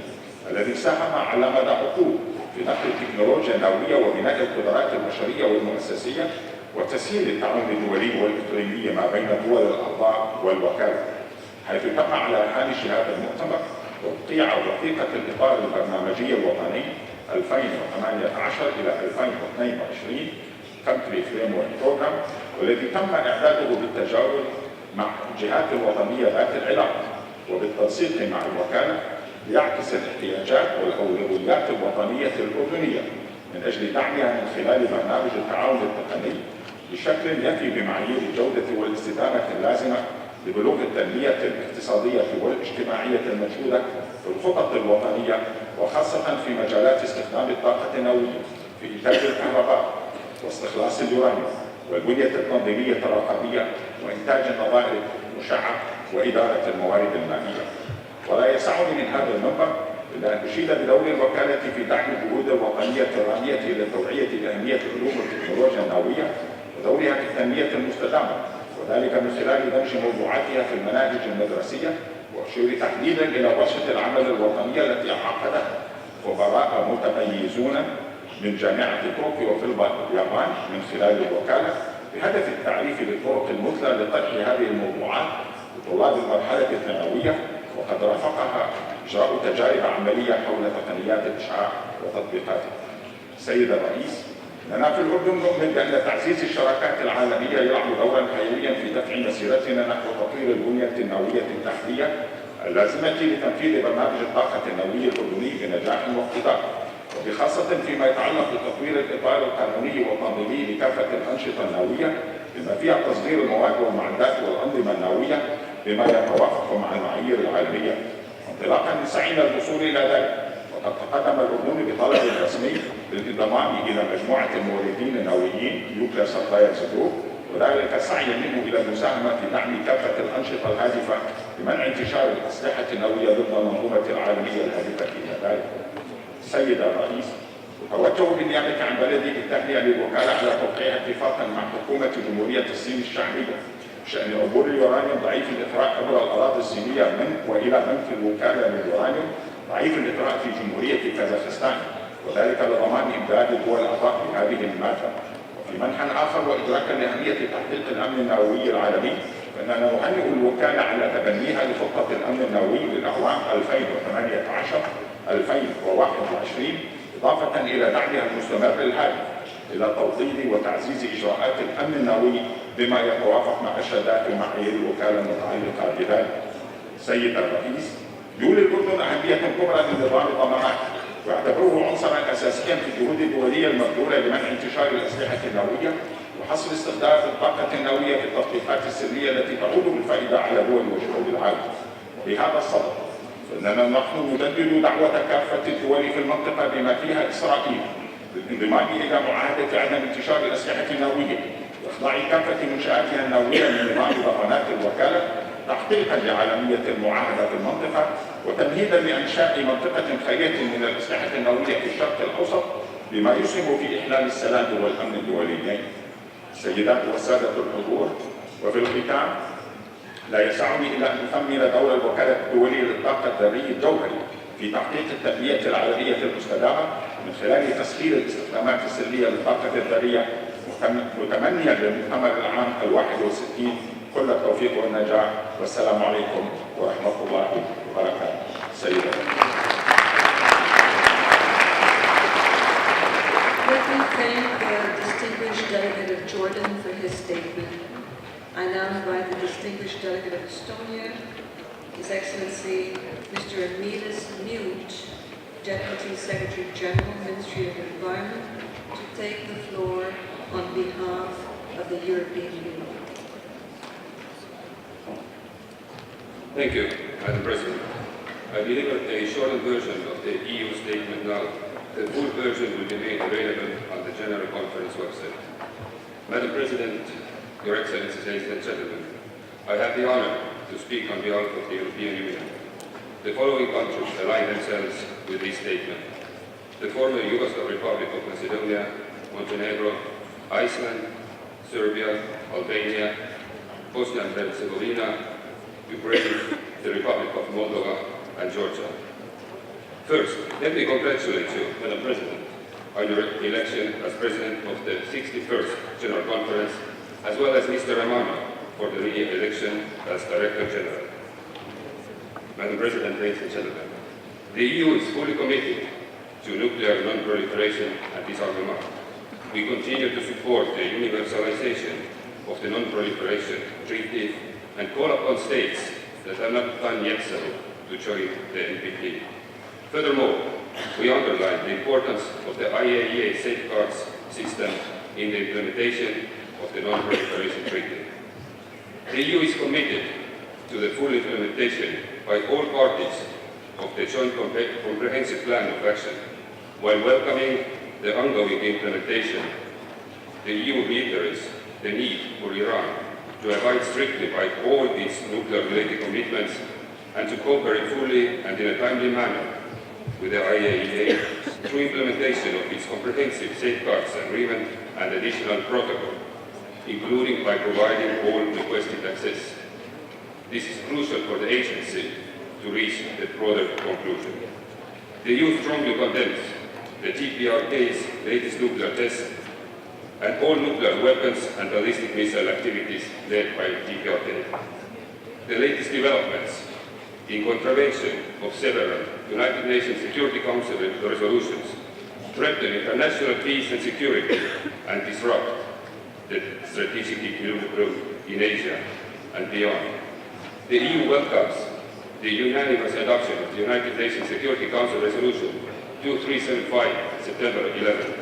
الذي ساهم على مدى عقود في نقل التكنولوجيا النووية وبناء القدرات البشرية والمؤسسية وتسهيل التعاون الدولي والإقليمي ما بين دول الأعضاء والوكالة، حيث تم على هامش هذا المؤتمر توقيع وثيقة الإطار البرنامجي الوطني 2018 إلى 2022 Country Framework Program، والذي تم إعداده بالتجاور مع الجهات الوطنية ذات العلاقة وبالتنسيق مع الوكالة ليعكس الاحتياجات والأولويات الوطنية الأردنية من أجل دعمها من خلال برنامج التعاون التقني بشكل يفي بمعايير الجودة والاستدامة اللازمة لبلوغ التنمية الاقتصادية والاجتماعية المجهودة في الخطط الوطنية، وخاصة في مجالات استخدام الطاقة النووية في إنتاج الكهرباء واستخلاص اليورانيوم والبنية التنظيمية الرقابية وإنتاج النظائر المشعة وإدارة الموارد المائية. ولا يسعني من هذا المنبر إلا أن أشيد بدور الوكالة في دعم الجهود الوطنية الرامية إلى التوعية بأهمية علوم التكنولوجيا النووية ودورها في التنمية المستدامة، وذلك من خلال دمج موضوعاتها في المناهج المدرسية، وأشير تحديدا إلى ورشة العمل الوطنية التي عقدها خبراء متميزون من جامعة طوكيو في اليابان من خلال الوكالة بهدف التعريف بالطرق المثلى لطرح هذه الموضوعات لطلاب المرحلة الثانوية، وقد رافقها إجراء تجارب عملية حول تقنيات الإشعاع وتطبيقاتها. سيد الرئيس، لنا في الأردن نؤمن بأن تعزيز الشراكات العالمية يلعب دورا حيويا في دفع مسيرتنا نحو تطوير البنية النووية التحتية اللازمة لتنفيذ برنامج الطاقة النووية الأردني بنجاح واقتدار، وبخاصة فيما يتعلق بتطوير الإطار القانوني والتنظيمي لكافة الأنشطة النووية بما فيها تصدير المواد والمعدات والأنظمة النووية بما يتوافق مع المعايير العالمية. انطلاقا من سعينا الوصول إلى ذلك، وقد تقدم الأردن بطلب رسمي للانضمام إلى مجموعة الموردين النوويين Nuclear Suppliers Group، وذلك سعيا منه إلى المساهمة في دعم كافة الأنشطة الهادفة لمنع انتشار الأسلحة النووية ضد المنظومة العالمية الهادفة إلى ذلك. سيد الرئيس، أتوجه بالنيابة عن بلدي بالتهنئة للوكالة على توقيع اتفاقا مع حكومة جمهورية الصين الشعبية بشأن عبور اليورانيوم ضعيف الإثراء عبر الأراضي الصينية من وإلى منف الوكالة لليورانيوم ضعيف الإثراء في جمهورية كازاخستان، وذلك لضمان إمداد الدول الأعضاء بهذه المادة. وفي منحى آخر وإدراكا لأهمية تحقيق الأمن النووي العالمي، فإننا نهنئ الوكالة على تبنيها لخطة الأمن النووي للأعوام 2018-2021، إضافة إلى دعمها المستمر الهادف إلى توطيد وتعزيز إجراءات الأمن النووي بما يتوافق مع إرشادات ومعايير الوكالة المتعلقة بذلك. سيد الرئيس، يولي الأردن أهمية كبرى لنظام الضمانات، واعتبره عنصرا أساسيا في الجهود الدولية المبذولة لمنع انتشار الأسلحة النووية وحصر استخدام الطاقة النووية في التطبيقات السرية التي تعود بالفائدة على دول وشعوب العالم. بهذا الصدد فإننا نحن ندلل دعوة كافة الدول في المنطقة بما فيها إسرائيل بالانضمام إلى معاهدة عدم انتشار الأسلحة النووية وإخضاع كافة منشآتها النووية لنظام ضمانات الوكالة تحقيقا لعالمية المعاهدة في المنطقة وتمهيدا لإنشاء منطقة خالية من الأسلحة النووية في الشرق الأوسط بما يسهم في إحلال السلام والأمن الدوليين. السيدات والسادة الحضور، وفي الختام لا يسعني إلا أن أثمن دور الوكالة الدولية للطاقة الذرية الجوهري في تحقيق التنمية العالمية المستدامة من خلال تسهيل الاستخدامات السرية للطاقة الذرية، متمنيا للمؤتمر العام 61 كل التوفيق والنجاح، والسلام عليكم ورحمة الله وبركاته. سيدة Let me thank the distinguished delegate of Jordan for his statement. I now invite the distinguished delegate of Estonia, His Excellency Mr. Emilis Mute, Deputy Secretary General, Ministry of Environment, to take the floor on behalf of the European Union. Thank you, Madam President. I delivered a shortened version of the EU statement now. The The full version will be made available on the General Conference website. Madam President, Your Excellencies, ladies and gentlemen, I have the honor to speak on behalf of the European Union. The following countries align themselves with this statement: the former Yugoslav Republic of Macedonia, Montenegro, Iceland, Serbia, Albania, Bosnia and Herzegovina, Ukraine, the Republic of Moldova, and Georgia. First, let me congratulate you, Madam President, on your election as President of the 61st General Conference, as well as Mr. Romano for the re-election as Director General. Madam President, ladies and gentlemen, the EU is fully committed to nuclear non-proliferation and disarmament. We continue to support the universalization of the Non-Proliferation Treaty and call upon states that have not done yet so to join the NPT. Furthermore, we underline the importance of the IAEA safeguards system in the implementation of the Non-Proliferation Treaty. The EU is committed to the full implementation by all parties of the Joint Comprehensive Plan of Action. While welcoming the ongoing implementation, the EU reiterates the need for Iran to abide strictly by all its nuclear-related commitments and to cooperate fully and in a timely manner with the IAEA through implementation of its comprehensive safeguards agreement and additional protocol, including by providing all requested access. This is crucial for the agency to reach the broader conclusion. The EU strongly condemns the TPRK's latest nuclear tests and all nuclear weapons and ballistic missile activities led by TPRK. The latest developments in contravention of several United Nations Security Council resolutions threaten international peace and security and disrupt the strategic equilibrium in Asia and beyond. The EU welcomes the unanimous adoption of the United Nations Security Council Resolution 2375, September 11.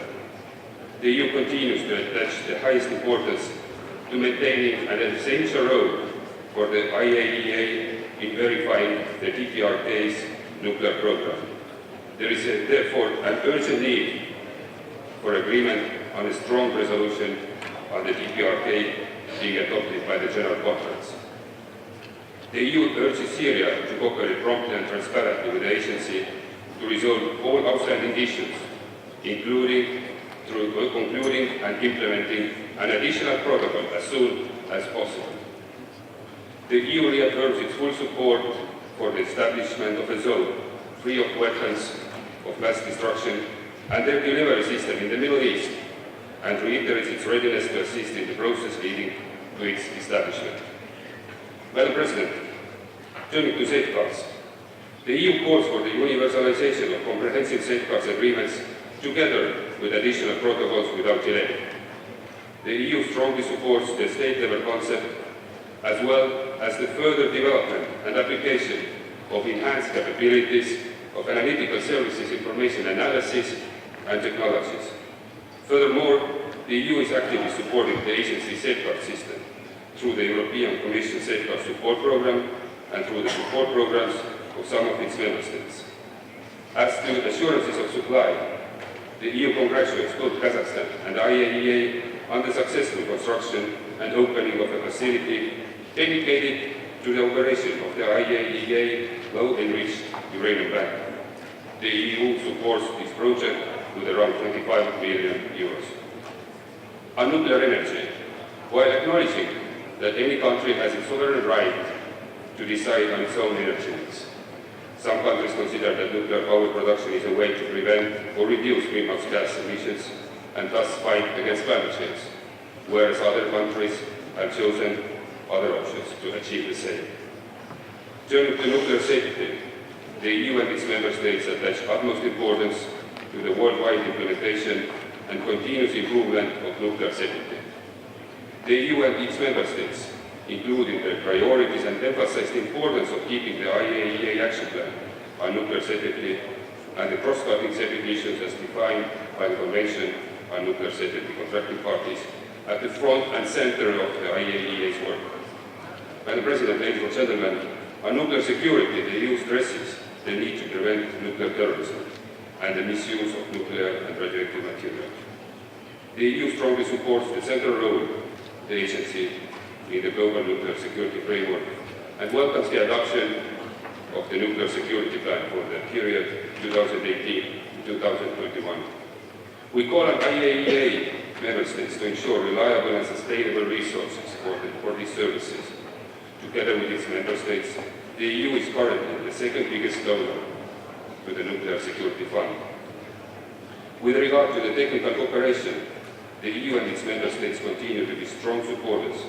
The EU continues to attach the highest importance to maintaining an essential role for the IAEA in verifying the TPRK's nuclear program. There is therefore an urgent need for agreement on a strong resolution on the TPRK being adopted by the General Conference. The EU urges Syria to cooperate promptly and transparently with the agency to resolve all outstanding issues, including through concluding and implementing an additional protocol as soon as possible. The EU reaffirms its full support for the establishment of a zone free of weapons of mass destruction and their delivery system in the Middle East, and reiterates its readiness to assist in the process leading to its establishment. Madam President, turning to safeguards, the EU calls for the universalization of comprehensive safeguards agreements together with additional protocols without delay. The EU strongly supports the state-level concept as well as the further development and application of enhanced capabilities of analytical services, information analysis and technologies. Furthermore, the EU is actively supporting the agency's safeguard system through the European Commission Safeguard Support Programme and through the support programs of some of its member states. As to assurances of supply, the EU congratulates both Kazakhstan and IAEA on the successful construction and opening of a facility dedicated to the operation of the IAEA low-enriched uranium bank. The EU supports this project with around 25 million euros. On nuclear energy, while acknowledging that any country has a sovereign right to decide on its own energy needs, some countries consider that nuclear power production is a way to prevent or reduce greenhouse gas emissions and thus fight against climate change, whereas other countries have chosen other options to achieve the same. Turning to nuclear safety, the EU and its member states attach utmost importance to the worldwide implementation and continuous improvement of nuclear safety. The EU and its member states, including their priorities, and emphasize the importance of keeping the IAEA action plan on nuclear safety and the cross-cutting safety issues as defined by the Convention on Nuclear Safety Contracting Parties at the front and center of the IAEA's work. Madam President, ladies and gentlemen, on nuclear security, the EU stresses the need to prevent nuclear terrorism. and the misuse of nuclear and radioactive material. The EU strongly supports the central role of the agency in the global nuclear security framework and welcomes the adoption of the nuclear security plan for the period 2018 to 2021. We call on IAEA member states to ensure reliable and sustainable resources for these services. Together with its member states, the EU is currently the second biggest donor to the Nuclear Security Fund. With regard to the technical cooperation, the EU and its member states continue to be strong supporters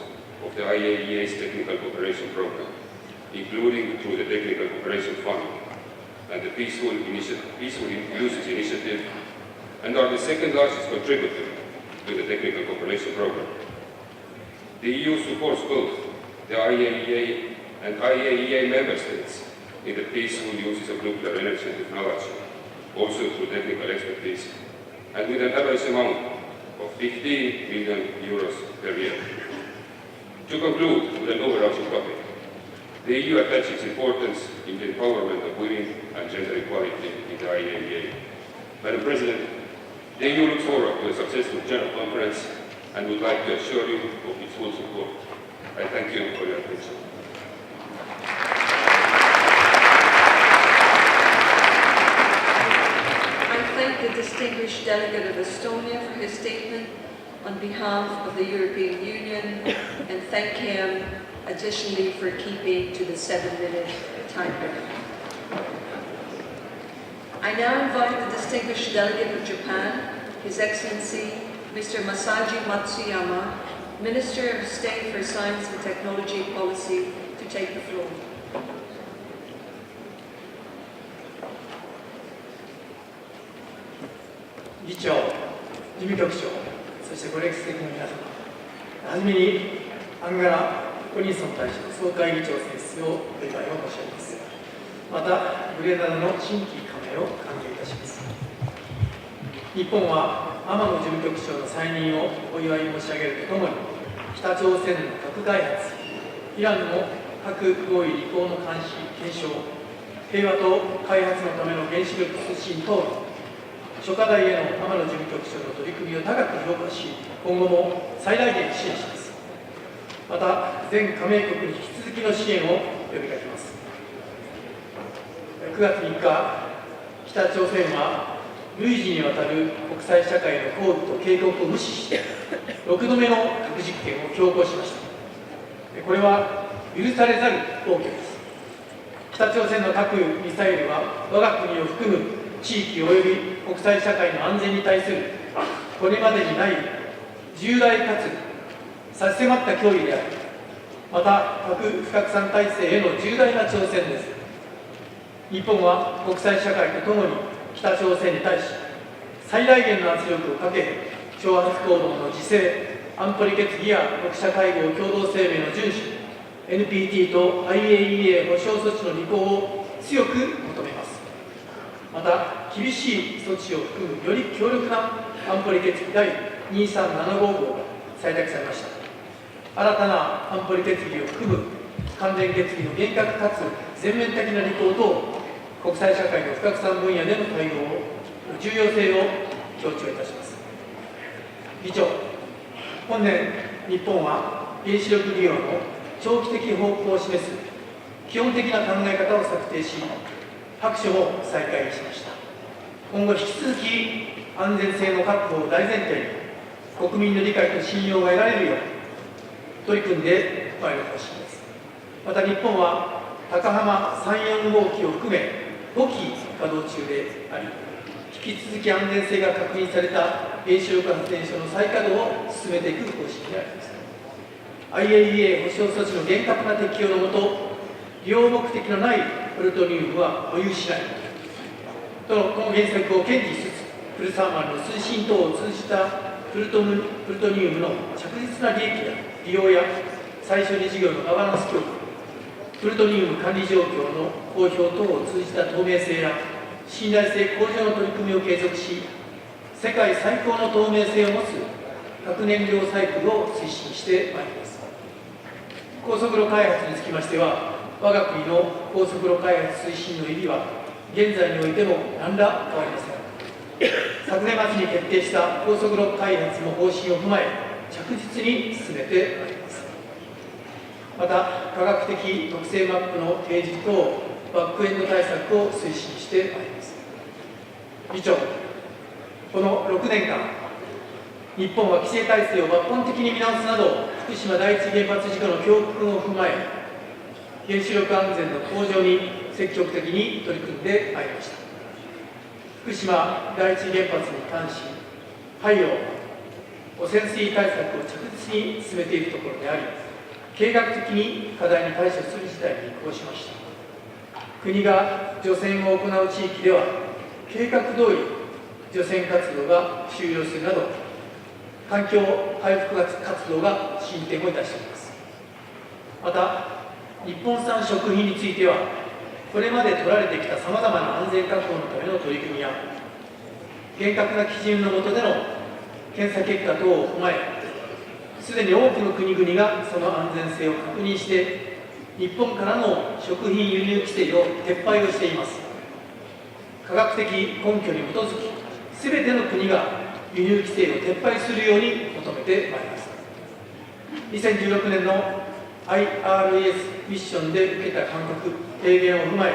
of the IAEA's Technical Cooperation Program, including through the Technical Cooperation Fund and the Peaceful Uses Initiative, and are the second largest contributor to the Technical Cooperation Program. The EU supports both the IAEA and IAEA member states in the peaceful uses of nuclear energy and technology, also through technical expertise, and with an average amount of 15 million euros per year. To conclude with an overarching topic, the EU attaches importance in the empowerment of women and gender equality in the IAEA. Madam President, the EU looks forward to a successful General Conference and would like to assure you of its full support. I thank you for your attention. I thank the distinguished delegate of Estonia for his statement on behalf of the European Union and thank him additionally for keeping to the 7-minute time limit. I now invite the distinguished delegate of Japan, His Excellency Mr. Masaji Matsuyama, Minister of State for Science and Technology Policy, to take the floor. 議長、事務局長、そしてご歴史的な皆様、はじめにアンガラ・コニンソン大使の総会議長選出をお祝いを申し上げます。また、グレナダの新規加盟を歓迎いたします。日本は天野事務局長の再任をお祝い申し上げるとともに、北朝鮮の核開発、イランの核合意履行の監視・検証、平和と開発のための原子力推進等の諸課題への天野事務局長の取り組みを高く評価し、今後も最大限支援します。また、全加盟国に引き続きの支援を呼びかけます。9月3日、北朝鮮は累次にわたる国際社会の抗議と警告を無視して、6度目の核実験を強行しました。これは許されざる暴挙です。北朝鮮の核ミサイルは、我が国を含む地域及び国際社会の安全に対するこれまでにない重大かつ差し迫った脅威であり、また核不拡散体制への重大な挑戦です。日本は国際社会とともに北朝鮮に対し最大限の圧力をかけ、挑発行動の自制、安保理決議や国際会合共同声明の遵守、NPT と IAEA 保障措置の履行を強く求めます。また、厳しい措置を含むより強力な安保理決議第237号が採択されました。新たな安保理決議を含む関連決議の厳格かつ全面的な履行と国際社会の不拡散分野での対応の重要性を強調いたします。議長、本年、日本は原子力利用の長期的方向を示す基本的な考え方を策定し、白書も再開しました。今後引き続き安全性の確保を大前提に国民の理解と信用が得られるよう取り組んでまいる方針です。また日本は高浜3、4号機を含め5機稼働中であり、引き続き安全性が確認された原子力発電所の再稼働を進めていく方針であります。IAEA 保障措置の厳格な適用のもと、利用目的のないプルトニウムは保有しないとのこの原則を堅持しつつ、プルサーマルの推進等を通じたプルトニウムの着実な利益や利用や再処理事業のガバナンス強化、プルトニウム管理状況の公表等を通じた透明性や信頼性向上の取り組みを継続し、世界最高の透明性を持つ核燃料サイクルを推進してまいります。高速炉開発につきましては、我が国の高速炉開発推進の意義は現在においても何ら変わりません。昨年末に決定した高速炉開発の方針を踏まえ、着実に進めてまいります。また、科学的特性マップの提示等、バックエンド対策を推進してまいります。議長、この6年間、日本は規制体制を抜本的に見直すなど、福島第一原発事故の教訓を踏まえ、原子力安全の向上に積極的に取り組んでまいりました。福島第一原発に関し、廃炉、汚染水対策を着実に進めているところであり、計画的に課題に対処する事態に移行しました。国が除染を行う地域では、計画通り除染活動が終了するなど、環境回復活動が進展をいたしています。また、日本産食品については、これまで取られてきたさまざまな安全確保のための取り組みや、厳格な基準の下での検査結果等を踏まえ、すでに多くの国々がその安全性を確認して、日本からの食品輸入規制を撤廃をしています。科学的根拠に基づき、すべての国が輸入規制を撤廃するように求めてまいります。2016年の IRES ミッションで受けた勧告、提言を踏まえ、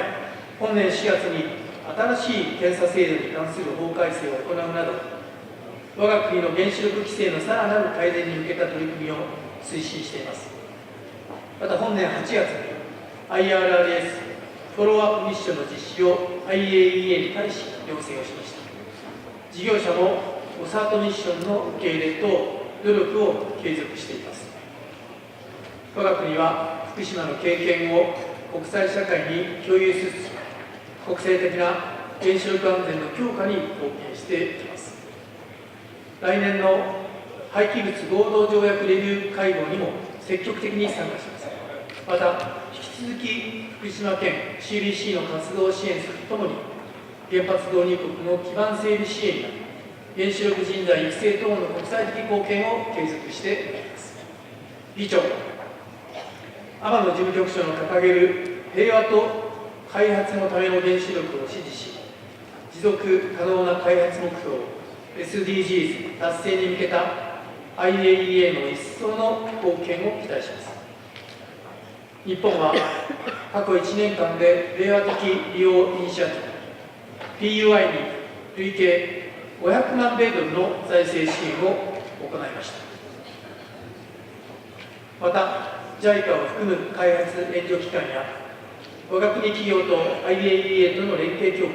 本年4月に新しい検査制度に関する法改正を行うなど、我が国の原子力規制のさらなる改善に向けた取り組みを推進しています。また本年8月に IRRS フォローアップミッションの実施を IAEA に対し要請をしました。事業者もオサートミッションの受け入れと努力を継続しています。我が国は福島の経験を国際社会に共有しつつ、国際的な原子力安全の強化に貢献しています。来年の廃棄物合同条約レビュー会合にも積極的に参加します。また、引き続き福島県 CBC の活動を支援するとともに、原発導入国の基盤整備支援や原子力人材育成等の国際的貢献を継続してまいります。議長、天野事務局長の掲げる平和と開発のための原子力を支持し、持続可能な開発目標 SDGs 達成に向けた IAEA の一層の貢献を期待します。日本は過去1年間で平和的利用イニシアティブ PUI に累計500万米ドルの財政支援を行いました。また、JICA を含む開発援助機関や我が国企業と IAEA との連携強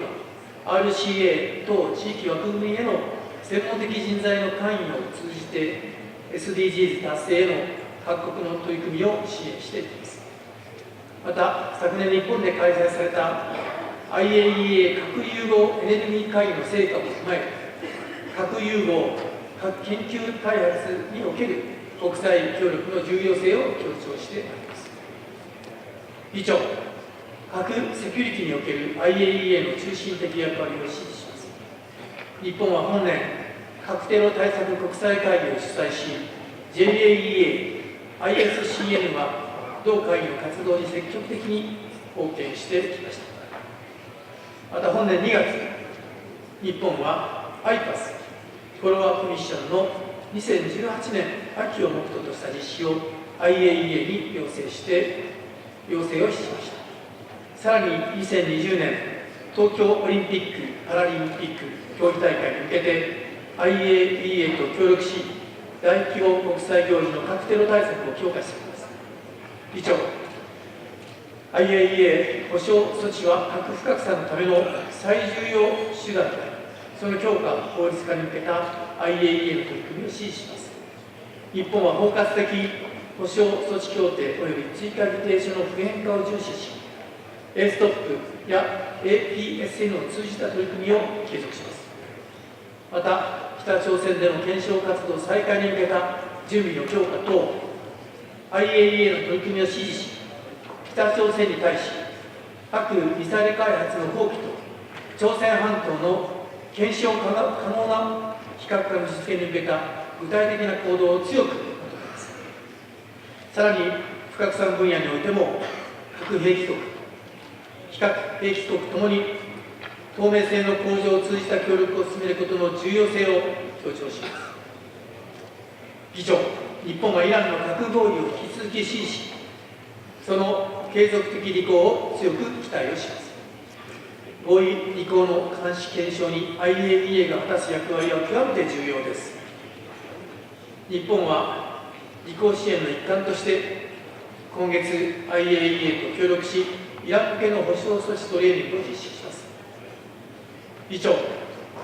化、RCA 等地域枠組みへの専門的人材の関与を通じて SDGs 達成への各国の取り組みを支援しています。また、昨年日本で開催された IAEA 核融合エネルギー会議の成果を踏まえ、核融合、核研究開発における国際協力の重要性を強調してまいります。議長、核セキュリティにおける IAEA の中心的役割を支持します。日本は本年、核テロ対策国際会議を主催し、JAEA、ISCN は同会議の活動に積極的に貢献してきました。また本年2月、日本は IPAS フォローアップミッションの2018年秋を目途とした実施を IAEA に要請をしました。さらに2020年東京オリンピック・パラリンピック競技大会に向けて IAEA と協力し、大規模国際行事の核テロ対策を強化しています。議長、IAEA 保障措置は核不拡散のための最重要手段であり、その強化、法律化に向けた IAEA の取り組みを支持します。日本は包括的保障措置協定及び追加議定書の普遍化を重視し、ASTOP や APSN を通じた取り組みを継続します。また、北朝鮮での検証活動再開に向けた準備の強化等、IAEA の取り組みを支持し、北朝鮮に対し、核・ミサイル開発の放棄と、朝鮮半島の検証可能な非核化の実現に向けた具体的な行動を強く求めます。さらに、不拡散分野においても、核兵器国、非核兵器国ともに透明性の向上を通じた協力を進めることの重要性を強調します。議長、日本はイランの核合意を引き続き支持し、その継続的履行を強く期待をします。合意履行の監視検証に IAEA が果たす役割は極めて重要です。日本は履行支援の一環として、今月 IAEA と協力し、イラン向けの保障措置トレーニングを実施します。議長、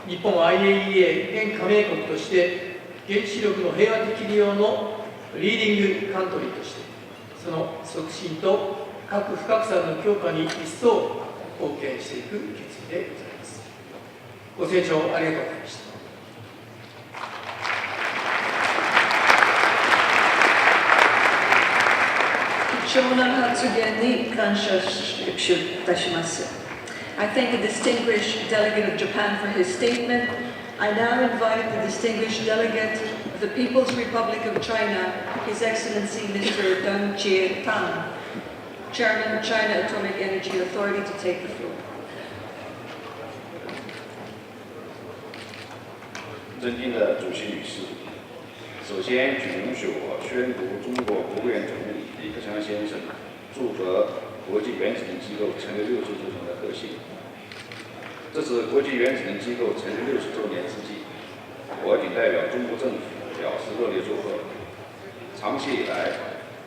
日本は IAEA 現加盟国として、原子力の平和的利用のリーディングカントリーとして、その促進と核不拡散の強化に一層貢献していく決意でございます。ご清聴ありがとうございました。貴重な発言に感謝いたします。I thank the distinguished delegate of Japan for his statement. I now invite the distinguished delegate of the People's Republic of China, His Excellency Mr. Deng Jie-tang, Chairman of China Atomic Energy Authority, to take the floor. 尊敬的主席女士，首先请允许我宣读中国国务院总理李克强先生祝贺国际原子能机构成立60周年的贺信。这是国际原子能机构成立60周年之际，我谨代表中国政府表示热烈祝贺。长期以来，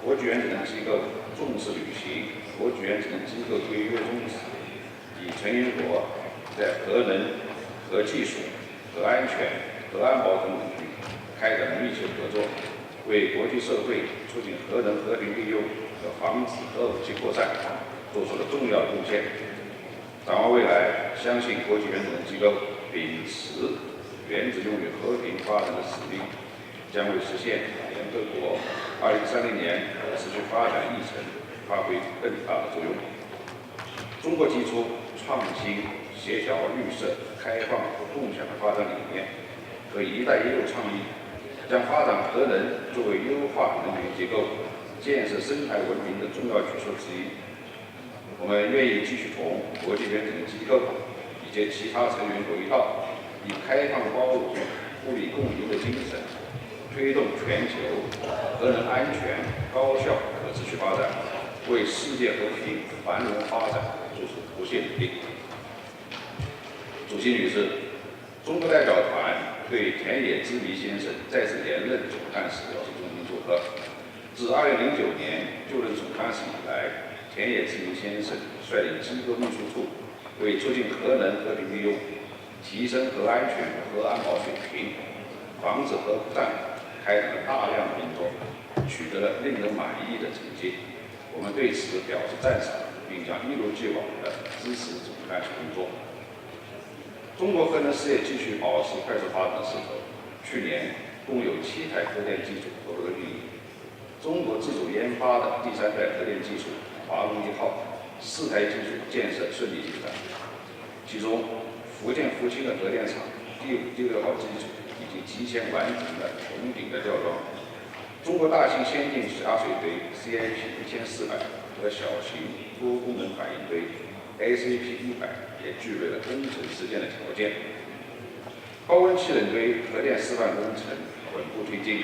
国际原子能机构重视履行国际原子能机构规约宗旨，以成员国在核能、核技术、核安全、核安保等领域开展密切合作，为国际社会促进核能和平利用和防止核武器扩散做出了重要贡献。展望未来，相信国际原子能机构秉持原子用于和平发展的使命，将为实现联合国2030年可持续发展议程发挥更大的作用。中国提出创新、协调、绿色、开放和共享的发展理念和"一带一路"倡议，将发展核能作为优化能源结构、建设生态文明的重要举措之一。我们愿意继续同国际原子能机构以及其他成员国一道，以开放包容、互利共赢的精神，推动全球核能安全、高效、可持续发展，为世界和平繁荣发展做出不懈努力。主席女士，中国代表团对田野之弥先生再次连任总干事表示衷心祝贺。自2009年就任总干事以来，田野之弥先生率领机构秘书处，为促进核能和平利用、提升核安全和核安保水平、防止核扩散，开展了大量工作，取得了令人满意的成绩。我们对此表示赞赏，并将一如既往地支持总干事工作。中国核能事业继续保持快速发展的势头，去年共有7台核电机组投入了运营。中国自主研发的第3代核电技术华龙1号4台机组建设顺利进展，其中福建福清的核电厂第5、第6号机组已经提前完成了穹顶的吊装。中国大型先进下水堆 CIP 1400和小型多功能反应堆 ACP 100也具备了工程实践的条件。高温气冷堆核电示范工程稳步推进，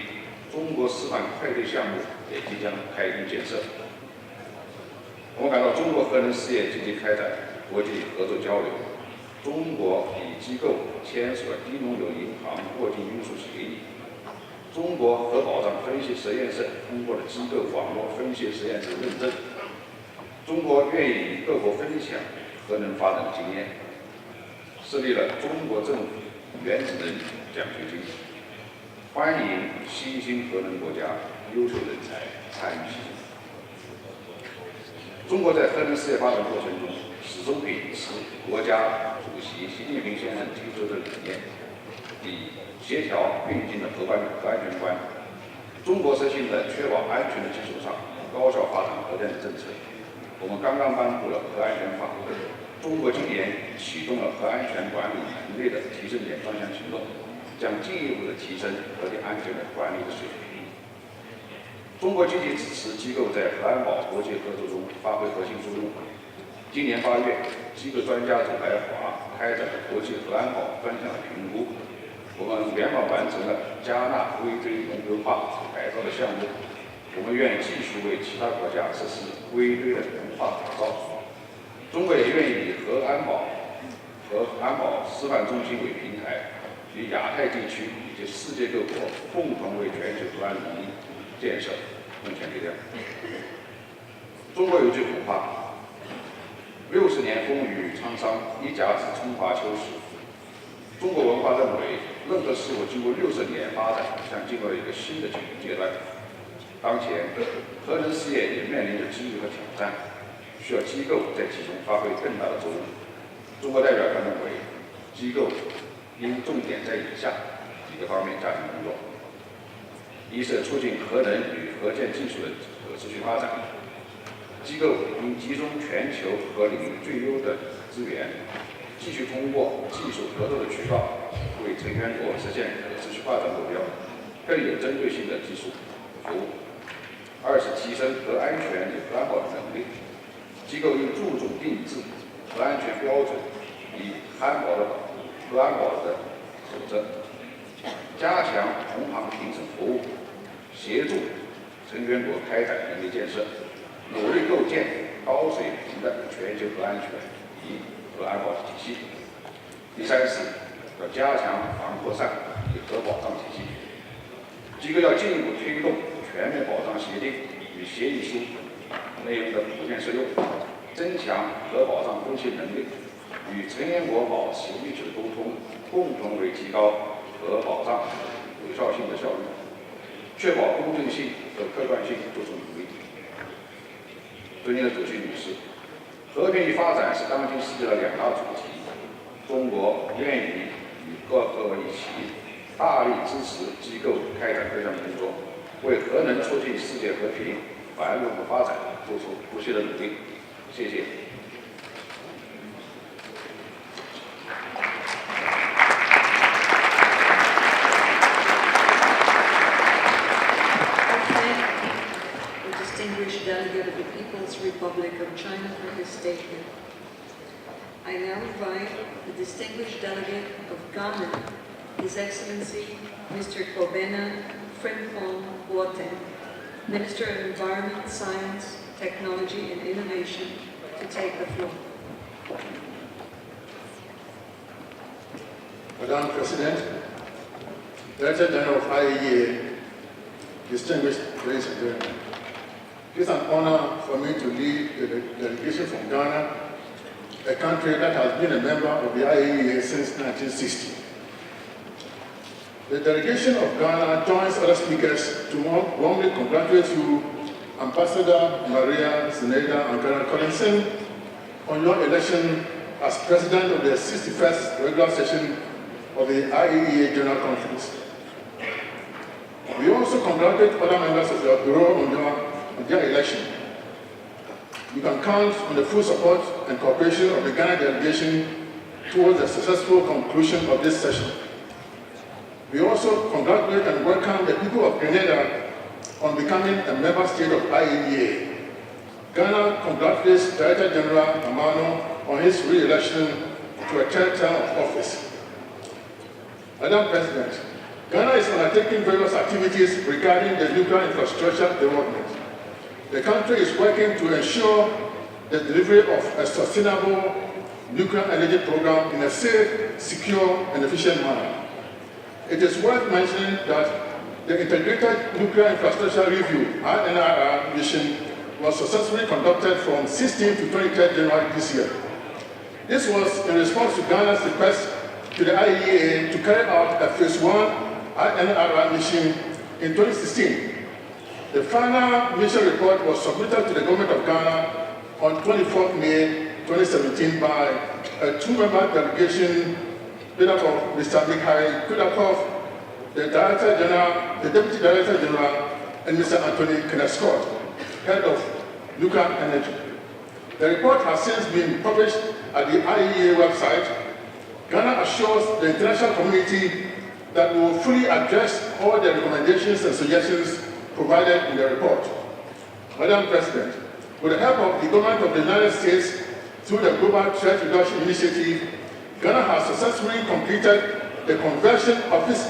中国示范快堆项目也即将开工建设。我们感到中国核能事业积极开展国际合作交流。中国与机构签署了低浓油银行过境运输协议。中国核保障分析实验室通过了机构网络分析实验室认证。中国愿意与各国分享核能发展的经验，设立了中国政府原子能奖学金，欢迎新兴核能国家优秀人才参与其中。中国在核能事业发展过程中，始终秉持国家主席习近平先生提出的理念，以协调并进的核安全观、中国实行的确保安全的基础上，高效发展核电的政策。我们刚刚颁布了核安全法，中国今年启动了核安全管理能力的提升点专项行动，将进一步的提升核电安全的管理的水平。中国积极支持机构在核安保国际合作中发挥核心作用，今年8月，机构专家组来华开展了国际核安保专项评估，我们圆满完成了加纳微堆农优化改造的项目。我们愿意继续为其他国家实施微堆的文化改造。中国也愿意以核安保示范中心为平台，与亚太地区以及世界各国共同为全球核安能力建设贡献力量。中国有句古话：“60年风雨沧桑，一甲子春华秋实。”中国文化认为，任何事物经过60年发展，像进入了一个新的阶段。当前，核能事业也面临着机遇和挑战，需要机构在其中发挥更大的作用。中国代表团认为，机构应重点在以下几个方面加强工作：一是促进核能与核建技术的可持续发展，机构应集中全球核领域最优的资源，继续通过技术合作的渠道，为成员国实现可持续发展目标更有针对性的技术服务。二是提升核安全与核安保的能力，机构应注重定制核安全标准与核安保的守则，加强同行评审服务，协助成员国开展能力建设，努力构建高水平的全球核安全与核安保体系。第三是要加强防扩散与核保障体系，机构要进一步推动全面保障协定与协议书内容的普遍适用，增强核保障分析能力，与成员国保持密切的沟通，共同为提高核保障有效性的效率，确保公正性和客观性做出努力。尊敬的主席女士，和平与发展是当今世界的2大主题，中国愿意与各国一起大力支持机构开展这项工作，为核能促进世界和平、繁荣和发展做出不懈的努力。谢谢。The distinguished delegate of the People's Republic of China for his statement. I now invite the distinguished delegate of Ghana, His Excellency Mr. Kobena Frimpong Boateng, Minister of Environment, Science, Technology and Innovation, to take the floor. Madam President, Director General of IAEA, distinguished ladies and gentlemen, it is an honor for me to lead the delegation from Ghana, a country that has been a member of the IAEA since 1960. The delegation of Ghana joins other speakers to warmly congratulate you, Ambassador Maria Zeneda Ankara Collinson, on your election as President of the 61st regular session of the IAEA General Conference. We also congratulate other members of your bureau on their election. You can count on the full support and cooperation of the Ghana delegation towards the successful conclusion of this session. We also congratulate and welcome the people of Grenada on becoming a member state of IAEA. Ghana congratulates Director General Amano on his re-election to a third term of office. Madam President, Ghana is undertaking various activities regarding the nuclear infrastructure development. The country is working to ensure the delivery of a sustainable nuclear energy program in a safe, secure, and efficient manner. It is worth mentioning that the Integrated Nuclear Infrastructure Review (INRR) mission was successfully conducted from 16th to 23rd January this year. This was in response to Ghana's request to the IAEA to carry out a Phase 1 INRR mission in 2016. The final mission report was submitted to the Government of Ghana on 24th May 2017 by a two-member delegation made up of Mr. Mikhail Kudakov, the Deputy Director General, and Mr. Anthony Kenneth-Scott, Head of Nuclear Energy. The report has since been published at the IAEA website. Ghana assures the international community that we will fully address all the recommendations and suggestions provided in the report. Madam President, with the help of the Government of the United States, through the Global Threat Reduction Initiative, Ghana has successfully completed the conversion of its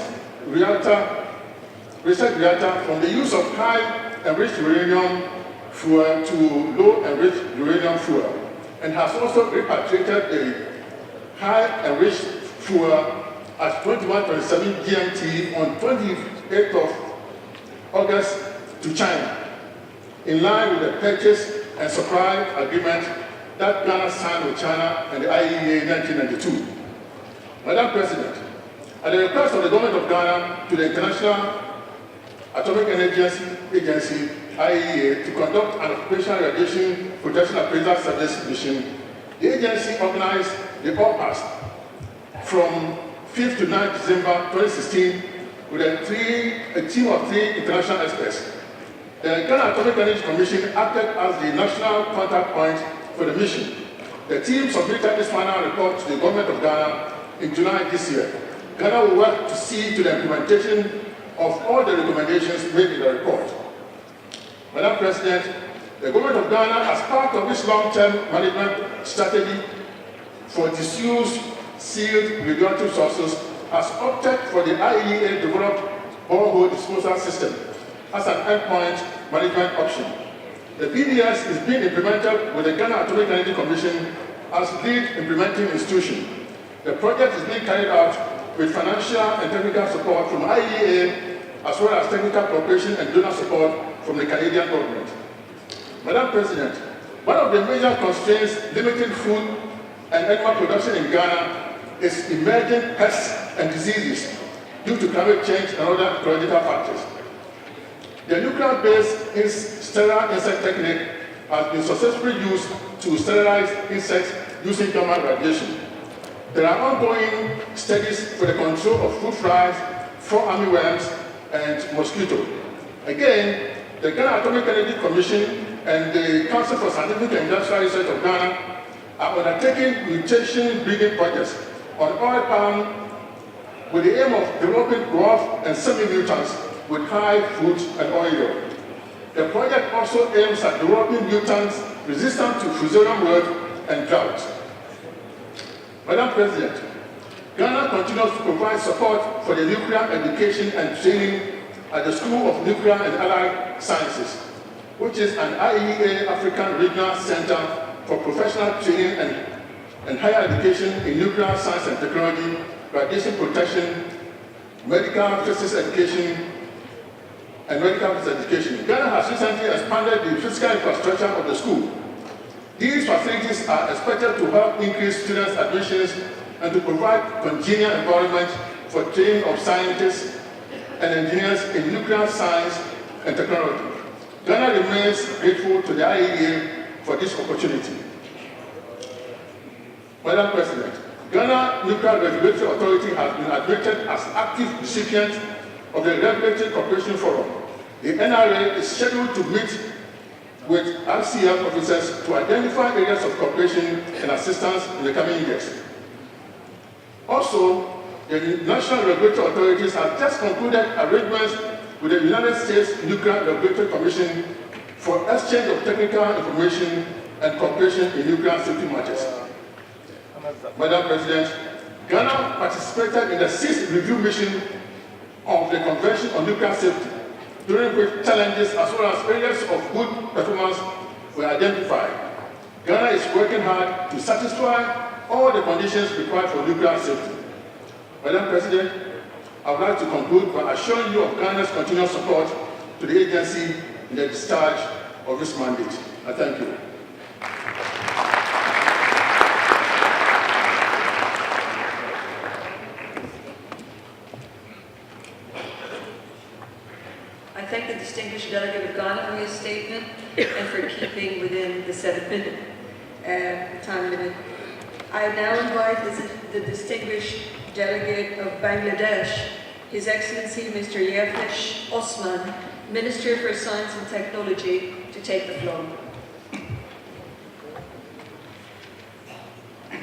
research reactor from the use of high-enriched uranium fuel to low-enriched uranium fuel, and has also repatriated the high-enriched fuel at 2127 GMT on 28th of August to China, in line with the purchase and supply agreement that Ghana signed with China and the IAEA in 1992. Madam President, at the request of the government of Ghana to the International Atomic Energy Agency, IAEA, to conduct an occupational radiation protection appraisal service mission, the agency organized the OPAS from 5th to 9th December 2016 with a team of 3 international experts. The Ghana Atomic Energy Commission acted as the national contact point for the mission. The team submitted its final report to the government of Ghana in July this year. Ghana will work to see to the implementation of all the recommendations made in the report. Madam President, the government of Ghana, as part of its long-term management strategy for disused sealed radioactive sources, has opted for the IAEA-developed borehole disposal system as an endpoint management option. The PDS is being implemented with the Ghana Atomic Energy Commission as lead implementing institution. The project is being carried out with financial and technical support from IAEA, as well as technical cooperation and donor support from the Canadian government. Madam President, one of the major constraints limiting food and animal production in Ghana is emerging pests and diseases due to climate change and other ecological factors. The nuclear-based sterile insect technique has been successfully used to sterilize insects using thermal radiation. There are ongoing studies for the control of fruit flies, frog armyworms, and mosquito. Again, the Ghana Atomic Energy Commission and the Council for Scientific and Industrial Research of Ghana are undertaking mutation breeding projects on oil palm with the aim of developing dwarf and semi-mutants with high fruit and oil yield. The project also aims at developing mutants resistant to fusarium wilt and drought. Madam President, Ghana continues to provide support for the nuclear education and training at the School of Nuclear and Allied Sciences, which is an IAEA African Regional Center for Professional Training and Higher Education in Nuclear Science and Technology, Radiation Protection, Medical Physics Education, and Medical Physics Education. Ghana has recently expanded the physical infrastructure of the school. These facilities are expected to help increase students' admissions and to provide congenial environment for training of scientists and engineers in nuclear science and technology. Ghana remains grateful to the IAEA for this opportunity. Madam President, Ghana Nuclear Regulatory Authority has been admitted as active recipient of the Regulatory Cooperation Forum. The NRA is scheduled to meet with RCF officers to identify areas of cooperation and assistance in the coming years. Also, the national regulatory authorities have just concluded arrangements with the United States Nuclear Regulatory Commission for exchange of technical information and cooperation in nuclear safety matters. Madam President, Ghana participated in the 6th review mission of the Convention on Nuclear Safety, during which challenges as well as areas of good performance were identified. Ghana is working hard to satisfy all the conditions required for nuclear safety. Madam President, I would like to conclude by assuring you of Ghana's continued support to the agency in the discharge of this mandate. I thank you. I thank the distinguished delegate of Ghana for his statement and for keeping within the 7-minute time limit. I now invite the distinguished delegate of Bangladesh, His Excellency Mr. Yevgesh Osman, Minister for Science and Technology, to take the floor.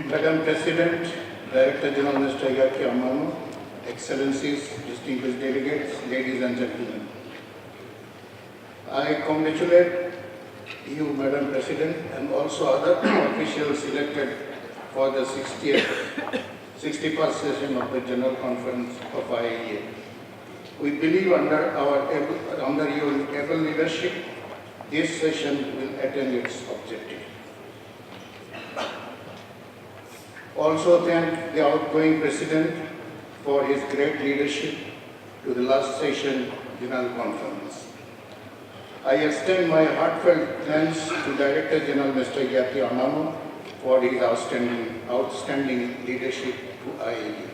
Madam President, Director General Mr. Yaki Amano, Excellencies, distinguished delegates, ladies and gentlemen. I congratulate you, Madam President, and also other officials elected for the 61st session of the General Conference of IAEA. We believe under your able leadership, this session will attain its objective. Also thank the outgoing President for his great leadership to the last session General Conference. I extend my heartfelt thanks to Director General Mr. Yati Amano for his outstanding leadership to IAEA.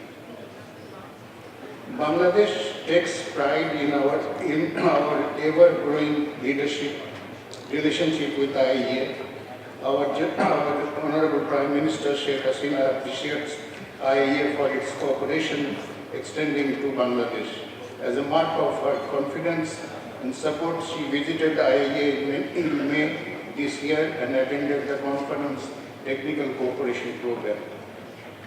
Bangladesh takes pride in our ever-growing relationship with IAEA. Our Honorable Prime Minister Sheikh Hasina appreciates IAEA for its cooperation extending to Bangladesh. As a mark of her confidence and support, she visited IAEA in May this year and attended the conference technical cooperation program.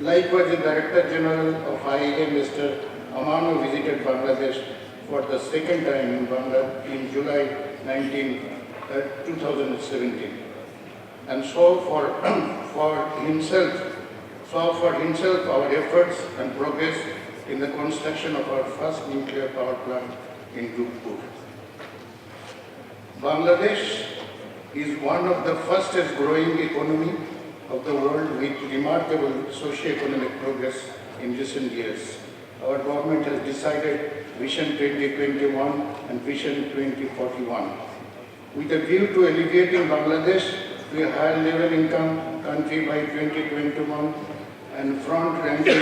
Likewise, the Director General of IAEA, Mr. Amano, visited Bangladesh for the second time in July 2017 and saw for himself our efforts and progress in the construction of our first nuclear power plant in Rupur. Bangladesh is one of the fastest growing economy of the world with remarkable socio-economic progress in recent years. Our government has decided Vision 2021 and Vision 2041 with a view to elevating Bangladesh to a higher level income country by 2021 and front-ranking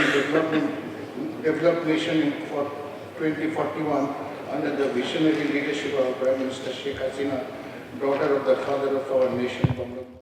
developed nation for 2041 under the visionary leadership of Prime Minister Sheikh Hasina, daughter of the father of our nation, Bangladesh.